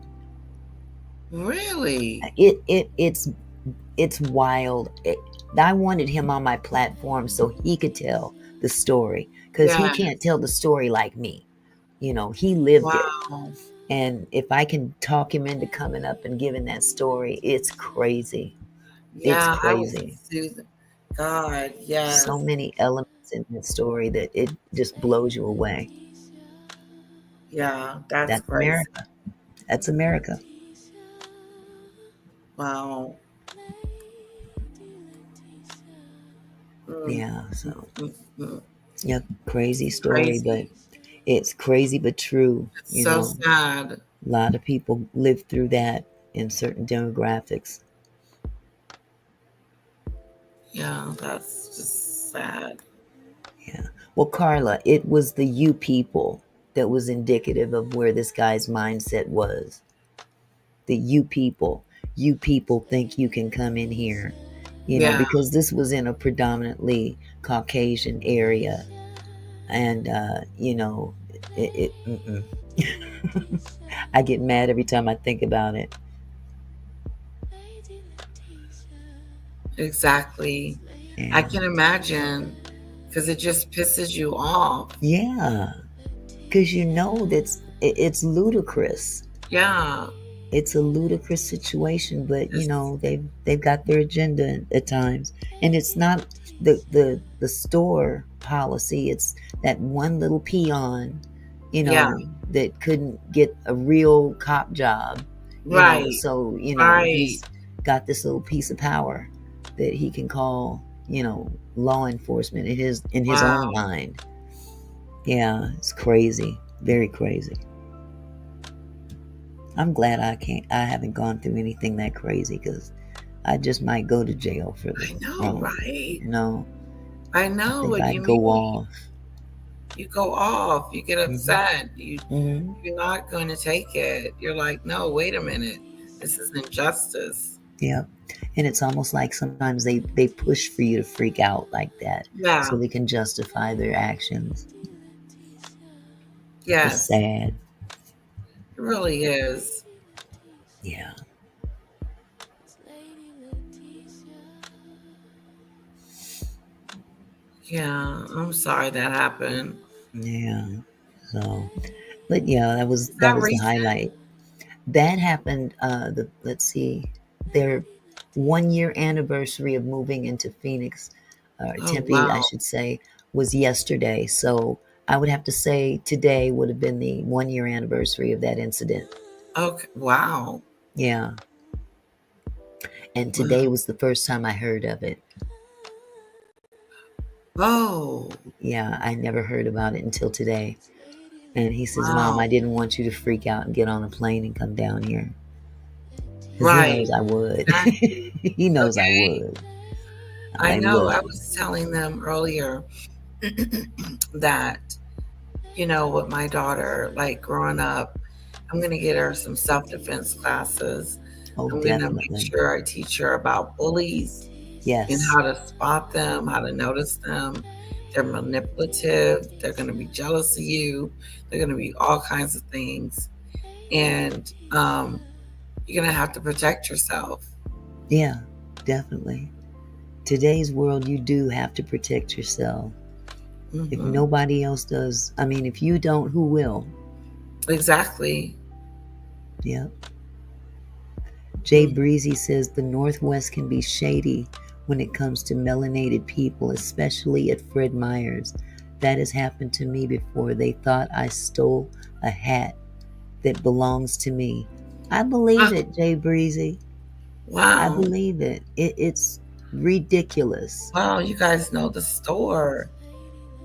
Really? It's wild. I wanted him on my platform so he could tell the story, because he Yes. can't tell the story like me. He lived it. Wow. And if I can talk him into coming up and giving that story, it's crazy. It's Yeah, I was crazy. God, yes. So many elements in the story that it just blows you away. Yeah, that's crazy. America. That's America. Wow. Yeah, so Mm. yeah, crazy story, Crazy. but it's crazy but true. It's so sad. A lot of people live through that in certain demographics. Yeah, that's just sad. Yeah. Well, Carla, it was the you people that was indicative of where this guy's mindset was. The you people think you can come in here, Yeah. because this was in a predominantly Caucasian area. And, I get mad every time I think about it. Exactly. I can imagine, because it just pisses you off. Yeah, because that it's ludicrous. Yeah. It's a ludicrous situation, but they've got their agenda at times, and it's not the store policy. It's that one little peon, that couldn't get a real cop job, Right. So Right. he's got this little piece of power that he can call law enforcement in his Wow. own mind. Yeah, it's crazy, very crazy. I'm glad I haven't gone through anything that crazy, because I just might go to jail for the I know, wrong. right? I know think what I'd you go mean. off. You go off. You get upset. Mm-hmm. You're not going to take it. You're like, no, wait a minute. This is injustice. Yeah. And it's almost like sometimes they push for you to freak out like that. Yeah. So they can justify their actions. Yes. It's sad. It really is. Yeah. Yeah, I'm sorry that happened. Yeah. So, but yeah, that was that the highlight. That happened. Let's see, their 1-year anniversary of moving into Phoenix, Tempe, wow. I should say, was yesterday. So I would have to say today would have been the 1-year anniversary of that incident. Okay. Wow. Yeah. And today was the first time I heard of it. Oh. Yeah, I never heard about it until today. And he says, Wow. Mom, I didn't want you to freak out and get on a plane and come down here. Because Right. he knows I would. He knows I would. I know. would. I was telling them earlier that, with my daughter, like growing up, I'm going to get her some self-defense classes. Oh, I'm definitely. going to make sure I teach her about bullies. Yes. And how to spot them, how to notice them. They're manipulative. They're going to be jealous of you. They're going to be all kinds of things. And you're gonna have to protect yourself. Yeah, definitely. Today's world, you do have to protect yourself. If Mhm. nobody else does, I mean, if you don't, who will? Exactly. Yeah. Jay Mm. Breezy says the Northwest can be shady when it comes to melanated people, especially at Fred Meyer's. That has happened to me before. They thought I stole a hat that belongs to me. I believe it, Jay Breezy. I Wow. believe it. It's ridiculous. Wow, you guys know the store.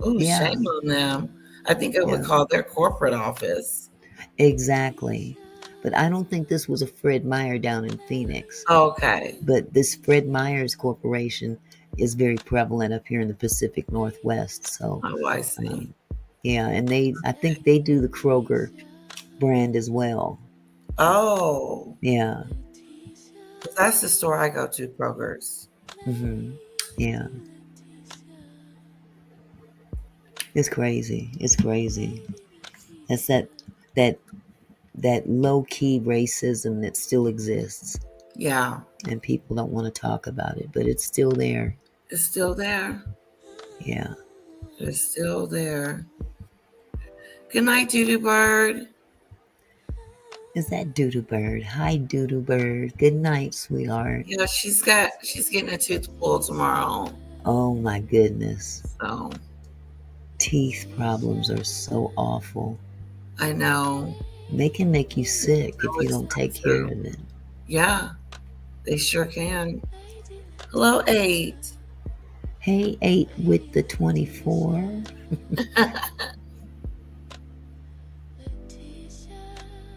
Oh, Yeah, shame on them. I think I would yeah, call their corporate office. exactly. But I don't think this was a Fred Meyer down in Phoenix. Okay. But this Fred Meyer's Corporation is very prevalent up here in the Pacific Northwest. So, Oh, I see. yeah, and I think they do the Kroger brand as well. Oh, Yeah, 'cause that's the store I go to, Kroger's. yeah. It's crazy. It's crazy. That's that that low key racism that still exists, Yeah, and people don't want to talk about it, but it's still there. it's still there. Yeah. It's still there. Good night, Doodoo Bird. Is that Doodoo Bird? Hi, Doodoo Bird. Good night, sweetheart. Yeah, she's getting a tooth pulled tomorrow. Oh my goodness. So Teeth problems are so awful. I know. They can make you sick if So you don't take care expensive. of it. Yeah, they sure can. Hello, 8. Hey, 8 with the 24.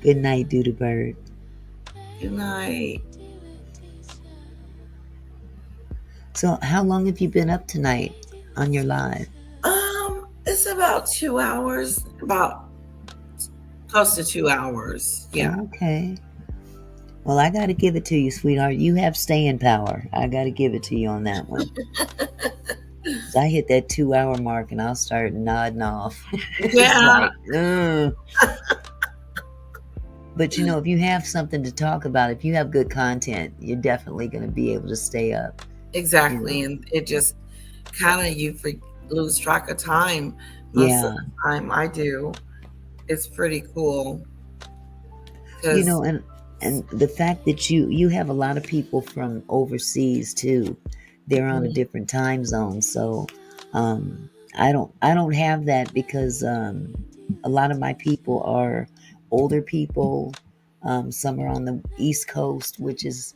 Good night, Doodoo Bird. Good night. So, how long have you been up tonight on your live? It's about 2 hours. About close to 2 hours. Yeah. Okay. Well, I got to give it to you, sweetheart. You have staying power. I got to give it to you on that one. So I hit that 2 hour mark and I'll start nodding off. Yeah. Like, but you know, if you have something to talk about, if you have good content, you're definitely going to be able to stay up. Exactly. You know? And it just kind of lose track of time. Most of the time I do. It's pretty cool. You know, and the fact that you have a lot of people from overseas too. They're on a different time zone. So I don't have that because a lot of my people are older people. Some are on the East Coast, which is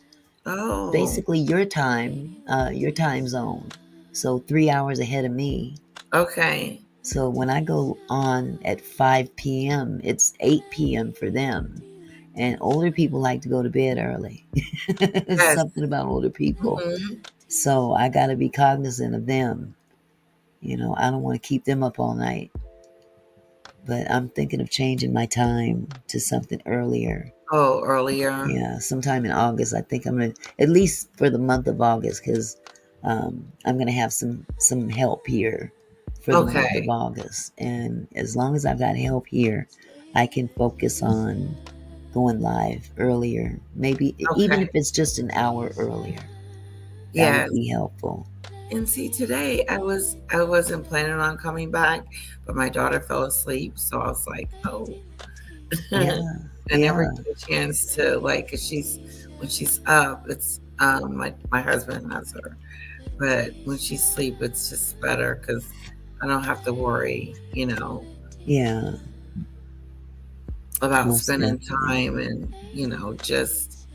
basically your time zone. So 3 hours ahead of me. Okay. So when I go on at 5 p.m., it's 8 p.m. for them. And older people like to go to bed early. Yes. Something about older people. So I got to be cognizant of them. You know, I don't want to keep them up all night. But I'm thinking of changing my time to something earlier. Oh, earlier. Yeah, sometime in August. I think I'm going to, at least for the month of August, because I'm going to have some help here for the month of August. And as long as I've got help here, I can focus on going live earlier. Maybe even if it's just an hour earlier. That would be helpful. And see, today I wasn't planning on coming back, but my daughter fell asleep, so I was like, oh. Yeah. I never get a chance to, like, 'cause when she's up, it's my husband has her, but when she's asleep, it's just better because I don't have to worry, you know. Yeah. About spending time and, you know, just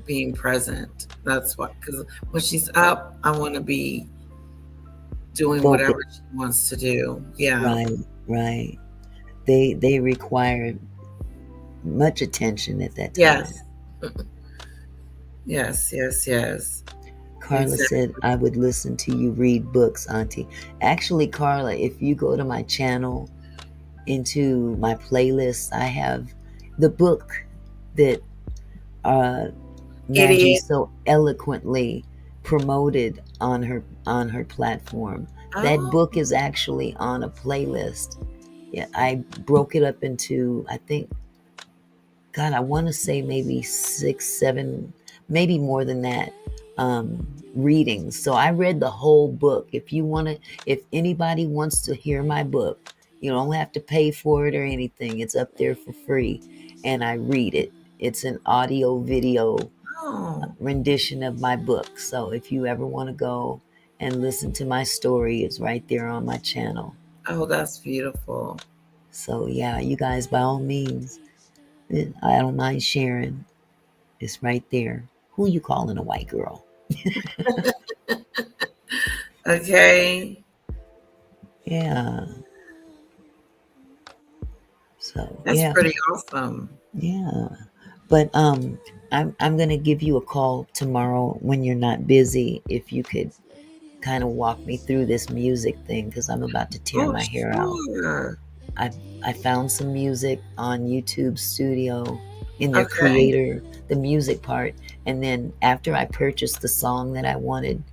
being present. That's what, because when she's up, I want to be doing whatever she wants to do. Yeah. Right. They require much attention at that time. Yes. Carla said, I would listen to you read books, Auntie. Actually, Carla, if you go to my channel, into my playlist, I have the book that Maggie so eloquently promoted on her platform. That book is actually on a playlist. Yeah, I broke it up into, I think, God, I want to say maybe 6, 7, maybe more than that, readings. So I read the whole book. If anybody wants to hear my book, you don't have to pay for it or anything. It's up there for free, and I read it. It's an audio video Oh, rendition of my book. So if you ever want to go and listen to my story, it's right there on my channel. oh, that's beautiful. So yeah, you guys, by all means, I don't mind sharing. It's right there. Who you calling a white girl? Okay, Yeah. So that's yeah, pretty awesome. yeah. But I'm gonna give you a call tomorrow when you're not busy. If you could kind of walk me through this music thing, because I'm about to tear Oh, my hair out. sure. I found some music on YouTube Studio in their Okay. creator, the music part, and then after I purchased the song that I wanted,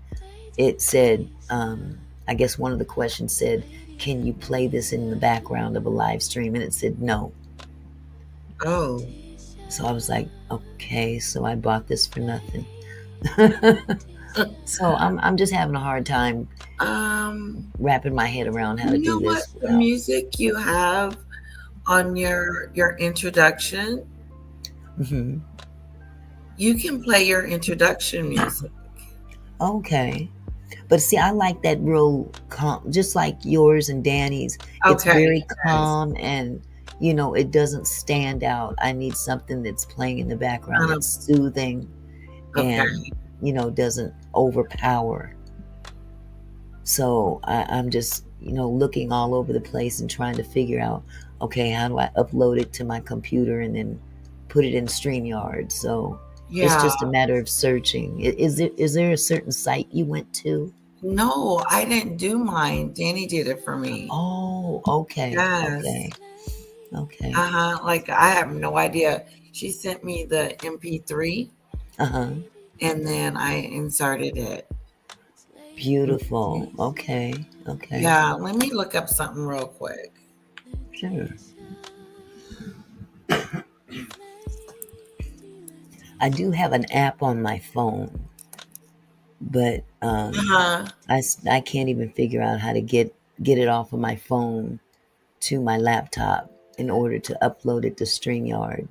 it said, I guess one of the questions said, "Can you play this in the background of a live stream?" And it said no. Oh, So I was like, okay, so I bought this for nothing. So I'm just having a hard time wrapping my head around how to you know do what? this The without. music you have on your introduction, Hmm. you can play your introduction music. Okay. But see, I like that real calm, just like yours and Danny's. It's Okay. very Yes. calm and, it doesn't stand out. I need something that's playing in the background that's soothing Okay. and, doesn't overpower. So I'm just, looking all over the place and trying to figure out, okay, how do I upload it to my computer and then put it in StreamYard? So it's Yeah. just a matter of searching. Is there a certain site you went to? No, I didn't do mine. Danny did it for me. Oh, okay. Yes. Okay. Like I have no idea. She sent me the MP3 Uh-huh. and then I inserted it. Beautiful. Okay. Yeah, let me look up something real quick. Sure. I do have an app on my phone, but I can't even figure out how to get it off of my phone to my laptop in order to upload it to StreamYard.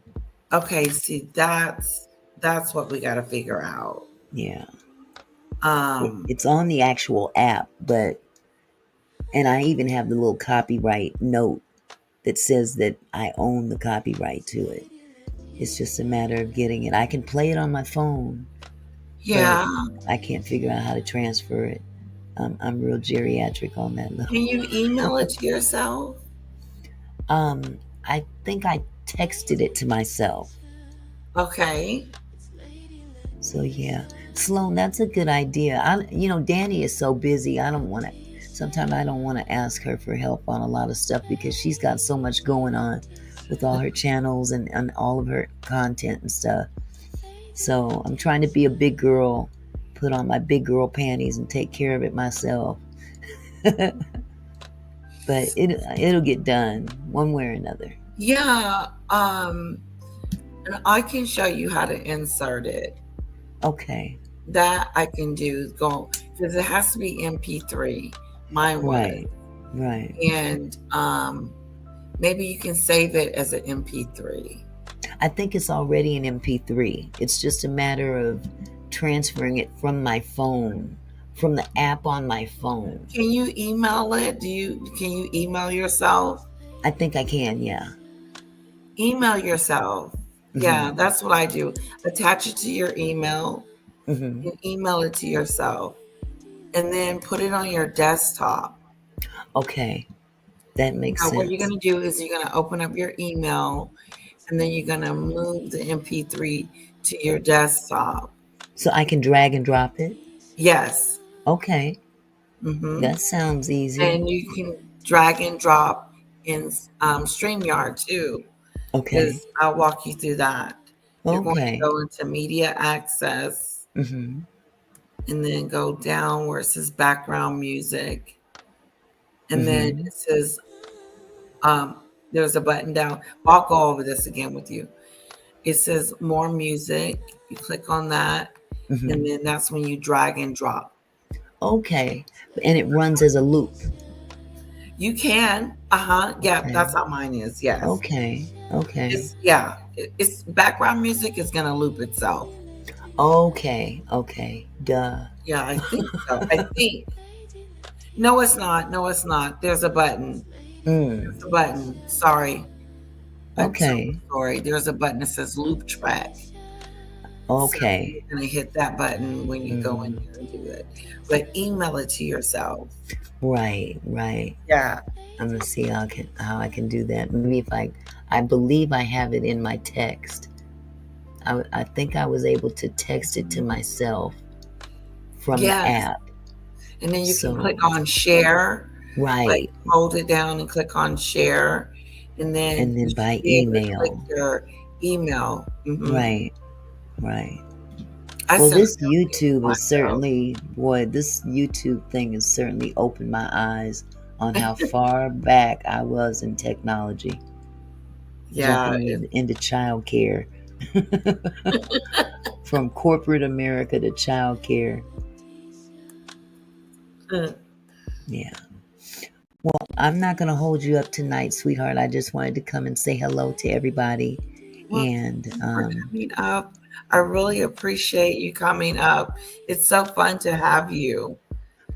Okay, see that's what we got to figure out. Yeah. It's on the actual app, and I even have the little copyright note that says that I own the copyright to it. It's just a matter of getting it. I can play it on my phone. Yeah. But I can't figure out how to transfer it. I'm real geriatric on that level. Can you email it to yourself? I think I texted it to myself. Okay. So yeah, Sloan, that's a good idea. Danny is so busy. Sometimes I don't want to ask her for help on a lot of stuff because she's got so much going on with all her channels and all of her content and stuff. So I'm trying to be a big girl, put on my big girl panties and take care of it myself. But it'll get done one way or another. Yeah. And I can show you how to insert it. Okay. That I can do because it has to be MP3. Mine was. Right. And maybe you can save it as an MP3. I think it's already an MP3. It's just a matter of transferring it from my phone, from the app on my phone. Can you email it? Can you email yourself? I think I can, yeah. Email yourself. Mm-hmm. Yeah, that's what I do. Attach it to your email and email it to yourself. And then put it on your desktop. Okay. That makes sense. What you're going to do is you're going to open up your email and then you're going to move the MP3 to your desktop. So I can drag and drop it? Yes. Okay. That sounds easy. And you can drag and drop in StreamYard too. Okay. I'll walk you through that. You're going Okay. to go into media access and then go down where it says background music. And then it says, there's a button down. I'll go over this again with you. it says more music. You click on that, Mhm. and then that's when you drag and drop. Okay. And it runs as a loop. You can, yeah, Okay. that's how mine is. Yes. Okay. Okay. It's background music is gonna loop itself. Okay. Okay. Duh. Yeah, I think so. I think. No, it's not. No, it's not. There's a button. There's a button. Sorry. Okay. Sorry. There's a button that says loop track. Okay. So you're gonna hit that button when you go in here and do it. But email it to yourself. Right. Right. Yeah. I'm gonna see how I can do that. Maybe if I believe I have it in my text. I think I was able to text it to myself from the app. And then you can click on share. Right. Like hold it down and click on share. And then by email. Click your email. Right. Right. Well, this YouTube is certainly, this YouTube thing has certainly opened my eyes on how far back I was in technology. Yeah. Jumping into childcare. From corporate America to childcare. Yeah. Well, I'm not going to hold you up tonight, sweetheart. I just wanted to come and say hello to everybody. And coming up. I really appreciate you coming up. It's so fun to have you.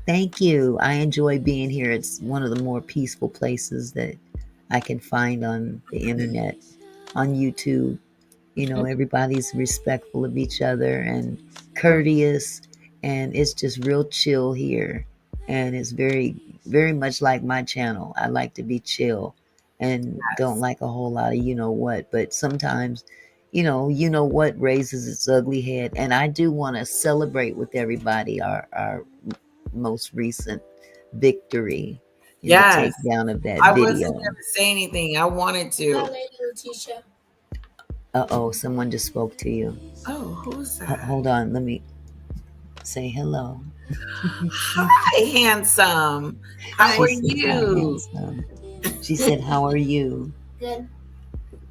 Thank you. I enjoy being here. It's one of the more peaceful places that I can find on the internet, on YouTube. You know, everybody's respectful of each other and courteous, and it's just real chill here. And it's very, very much like my channel. I like to be chill and don't like a whole lot of you know what, but sometimes, you know what raises its ugly head. And I do want to celebrate with everybody our most recent victory in the takedown of that I video. wasn't going to say anything. I wanted to. Uh-oh, someone just spoke to you. Oh, who's that? Hold on, let me say hello. Hi, handsome. How are you? She said, how are you? Good.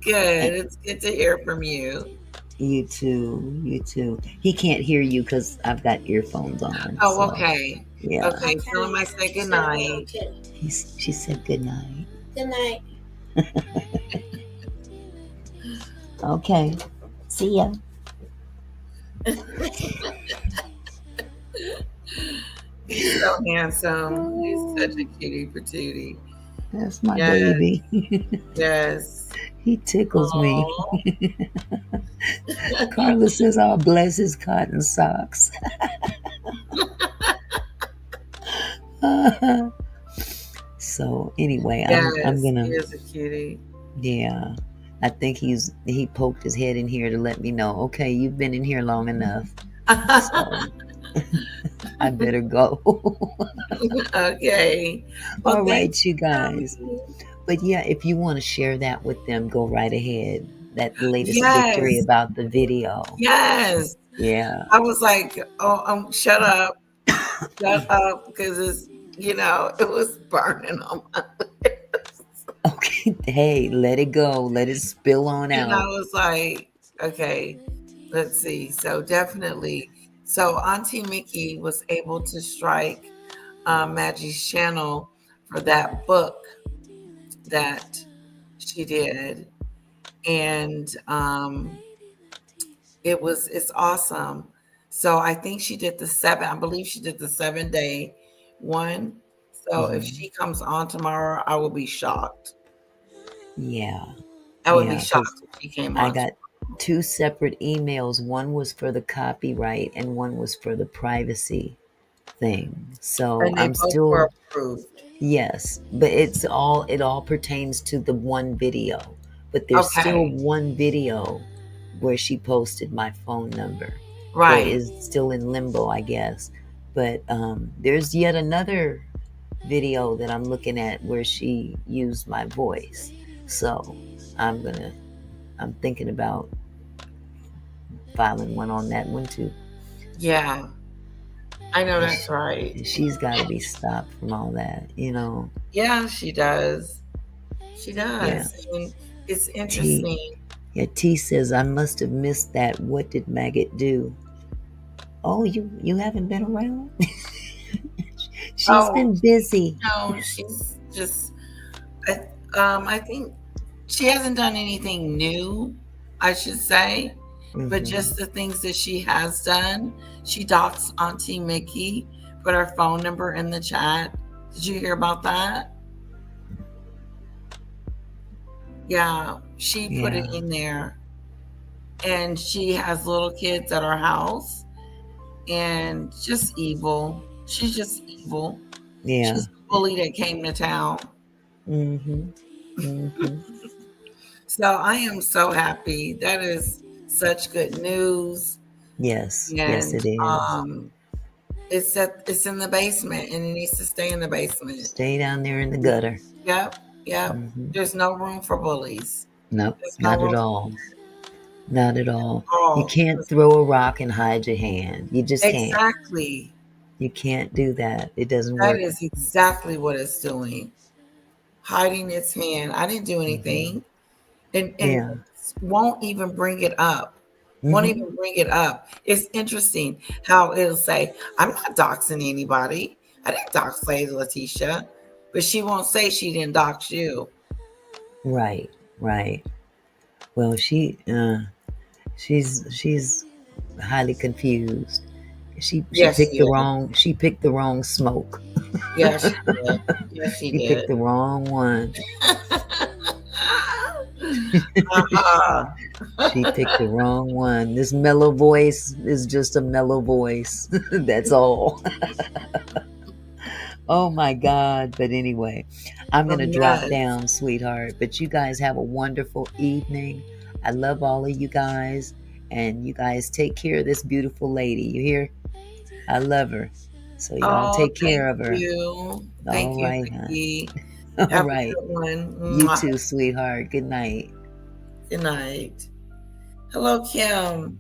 Good. It's good to hear from you. You too. You too. He can't hear you because I've got earphones on. Oh, so, okay. Yeah. Okay, tell him I say good night. She said good night. Good night. Okay. See ya. He's so handsome. He's such a cutie patootie. That's my baby. Yes. He tickles me. Carla says, I'll bless his cotton socks. So anyway, I'm gonna. He is a cutie. Yeah, I think he poked his head in here to let me know. Okay, you've been in here long enough. So I better go. Okay. Well, all right, you guys. But yeah, if you want to share that with them, go right ahead. That latest victory about the video. Yes. Yeah. I was like, oh, shut up. Shut up, because it's, it was burning on my lips. Okay. Hey, let it go. Let it spill on out. And I was like, okay, let's see. So definitely. So Auntie Mickey was able to strike Maggie's channel for that book that she did. And it's awesome. So I think she did I believe she did the 7-day one. So if she comes on tomorrow, I will be shocked. Yeah. I would be shocked if she came on. I got 2 separate emails. One was for the copyright and one was for the privacy thing. So and they I'm both still were approved. Yes, but it all pertains to the one video. But there's still one video where she posted my phone number. Right. That is still in limbo, I guess. But there's yet another video that I'm looking at where she used my voice. So I'm thinking about filing one on that one too. Yeah. I know that's right. She's got to be stopped from all that, Yeah, she does. She does. Yeah. And it's interesting. Yeah, T says, I must have missed that. What did Maggot do? Oh, you haven't been around? She's Oh, been busy. no, she's just, I think she hasn't done anything new, I should say, but Mm-hmm. just the things that she has done. She doxed Auntie Mickey, put her phone number in the chat. Did you hear about that? Yeah, she put it Yeah, in there. And she has little kids at her house and just evil. She's just evil. yeah. She's the bully that came to town. Mm-hmm. Mm-hmm. So I am so happy. That is such good news. Yes, yes, And it is. it's in the basement and it needs to stay in the basement. Stay down there in the gutter. Yep, yep. Mm-hmm. There's no room for bullies. Nope, There's no not at room all. Not at all. for You all. can't throw a rock and hide your hand. You just can't. Exactly. You can't do that. It doesn't That work. is exactly what it's doing. Hiding its hand. I didn't do Mm-hmm. anything. And Yeah. won't even bring it up. Won't Mm-hmm. even bring it up. It's interesting how it'll say, I'm not doxing anybody. I didn't dox Lady Letitia, but she won't say she didn't dox you. Right. Right. Well, she's highly confused. She Yes, picked she the is. wrong smoke. Yeah, she did. Yes, she She picked did. the wrong one. She picked the wrong one. This mellow voice is just a mellow voice. That's all. Oh my God. But anyway, I'm A going to drop mess. down, sweetheart. But you guys have a wonderful evening. I love all of you guys. And you guys take care of this beautiful lady. You hear? I love her. So y'all Oh, take thank care of her. you. All Thank you, right, hon. Vicky. All Have a right. good one. You Mwah. too, sweetheart. Good night. Good night. Hello, Kim.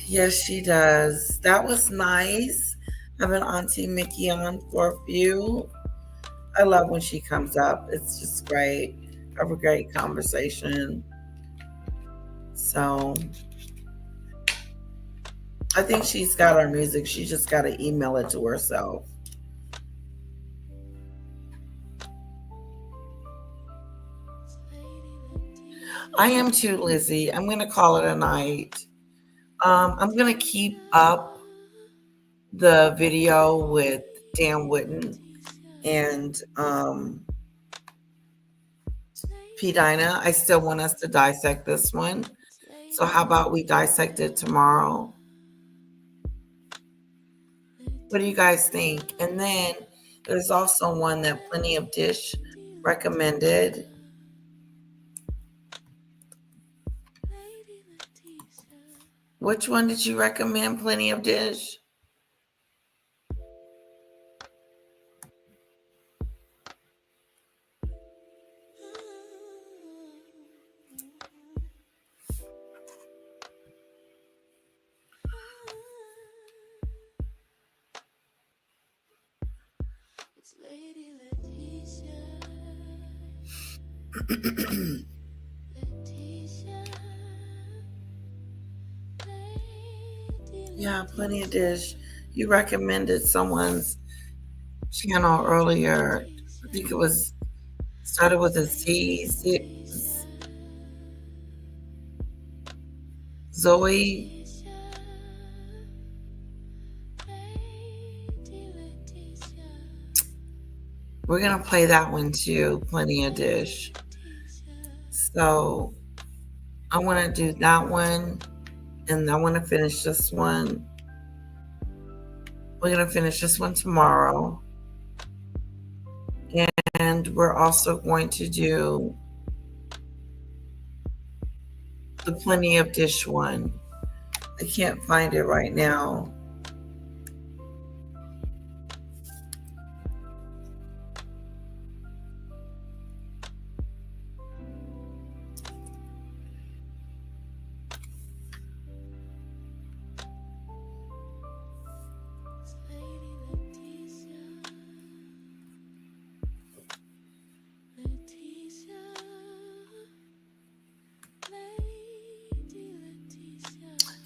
Yes, she does. That was nice. Having Auntie Mickey on for a few. I love when she comes up. It's just great. Have a great conversation. So I think she's got our music. She just got to email it to herself. I am too, Lizzie. I'm going to call it a night. I'm going to keep up the video with Dan Witten and P. Dinah. I still want us to dissect this one. So how about we dissect it tomorrow? What do you guys think? And then there's also one that Plenty of Dish recommended. Which one did you recommend, Plenty of Dish? Yeah, Plenty of Dish. You recommended someone's channel earlier. I think it was started with a Z. Zoe. We're going to play that one too, Plenty of Dish. So I want to do that one, and I want to finish this one. We're going to finish this one tomorrow. And we're also going to do the Plenty of Dish one. I can't find it right now.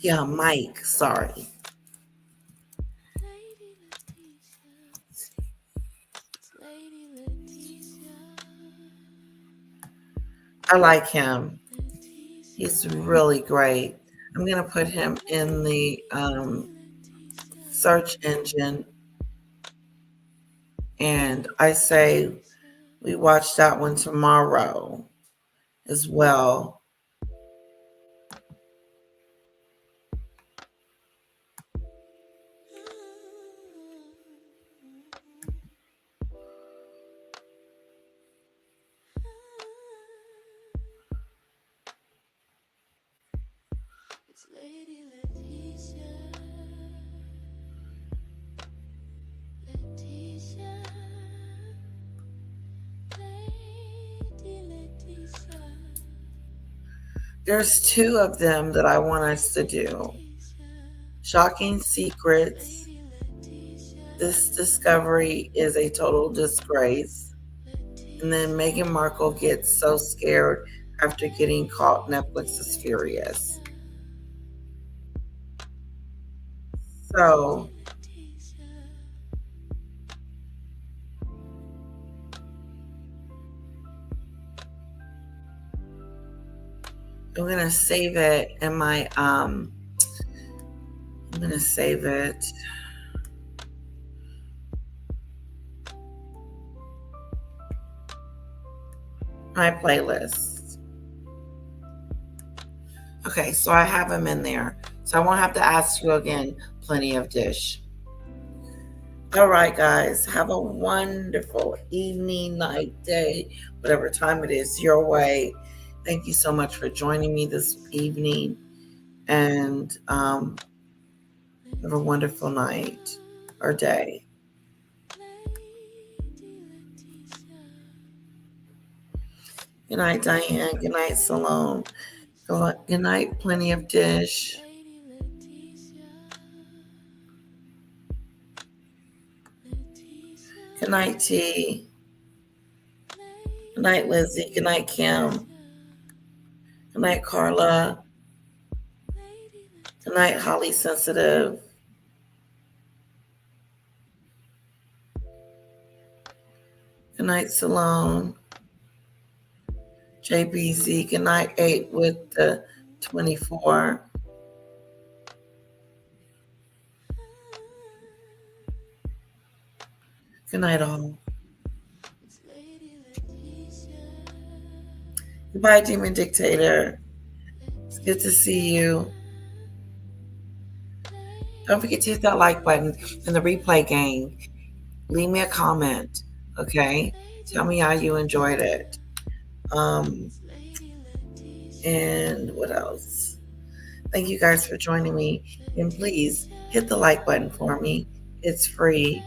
Yeah, Mike. Sorry. I like him. He's really great. I'm going to put him in the search engine. And I say we watch that one tomorrow as well. There's two of them that I want us to do. Shocking Secrets. This discovery is a total disgrace. And then Meghan Markle gets so scared after getting caught. Netflix is furious. So I'm going to save it in my, I'm going to save it. My playlist. Okay, so I have them in there. So I won't have to ask you again, plenty of dish. All right, guys, have a wonderful evening, night, day, whatever time it is your way. Thank you so much for joining me this evening, and have a wonderful night or day. Good night, Diane. Good night, Salome. Good night, plenty of dish. Good night, T. Good night, Lizzie. Good night, Kim. Good night, Carla. Good night, Holly Sensitive. Good night, Salome. JBZ. Good night, 8 with the 24. Good night, all. Goodbye, Demon Dictator. It's good to see you. Don't forget to hit that like button in the replay gang. Leave me a comment, okay? Tell me how you enjoyed it. And what else? Thank you guys for joining me. And please hit the like button for me. It's free.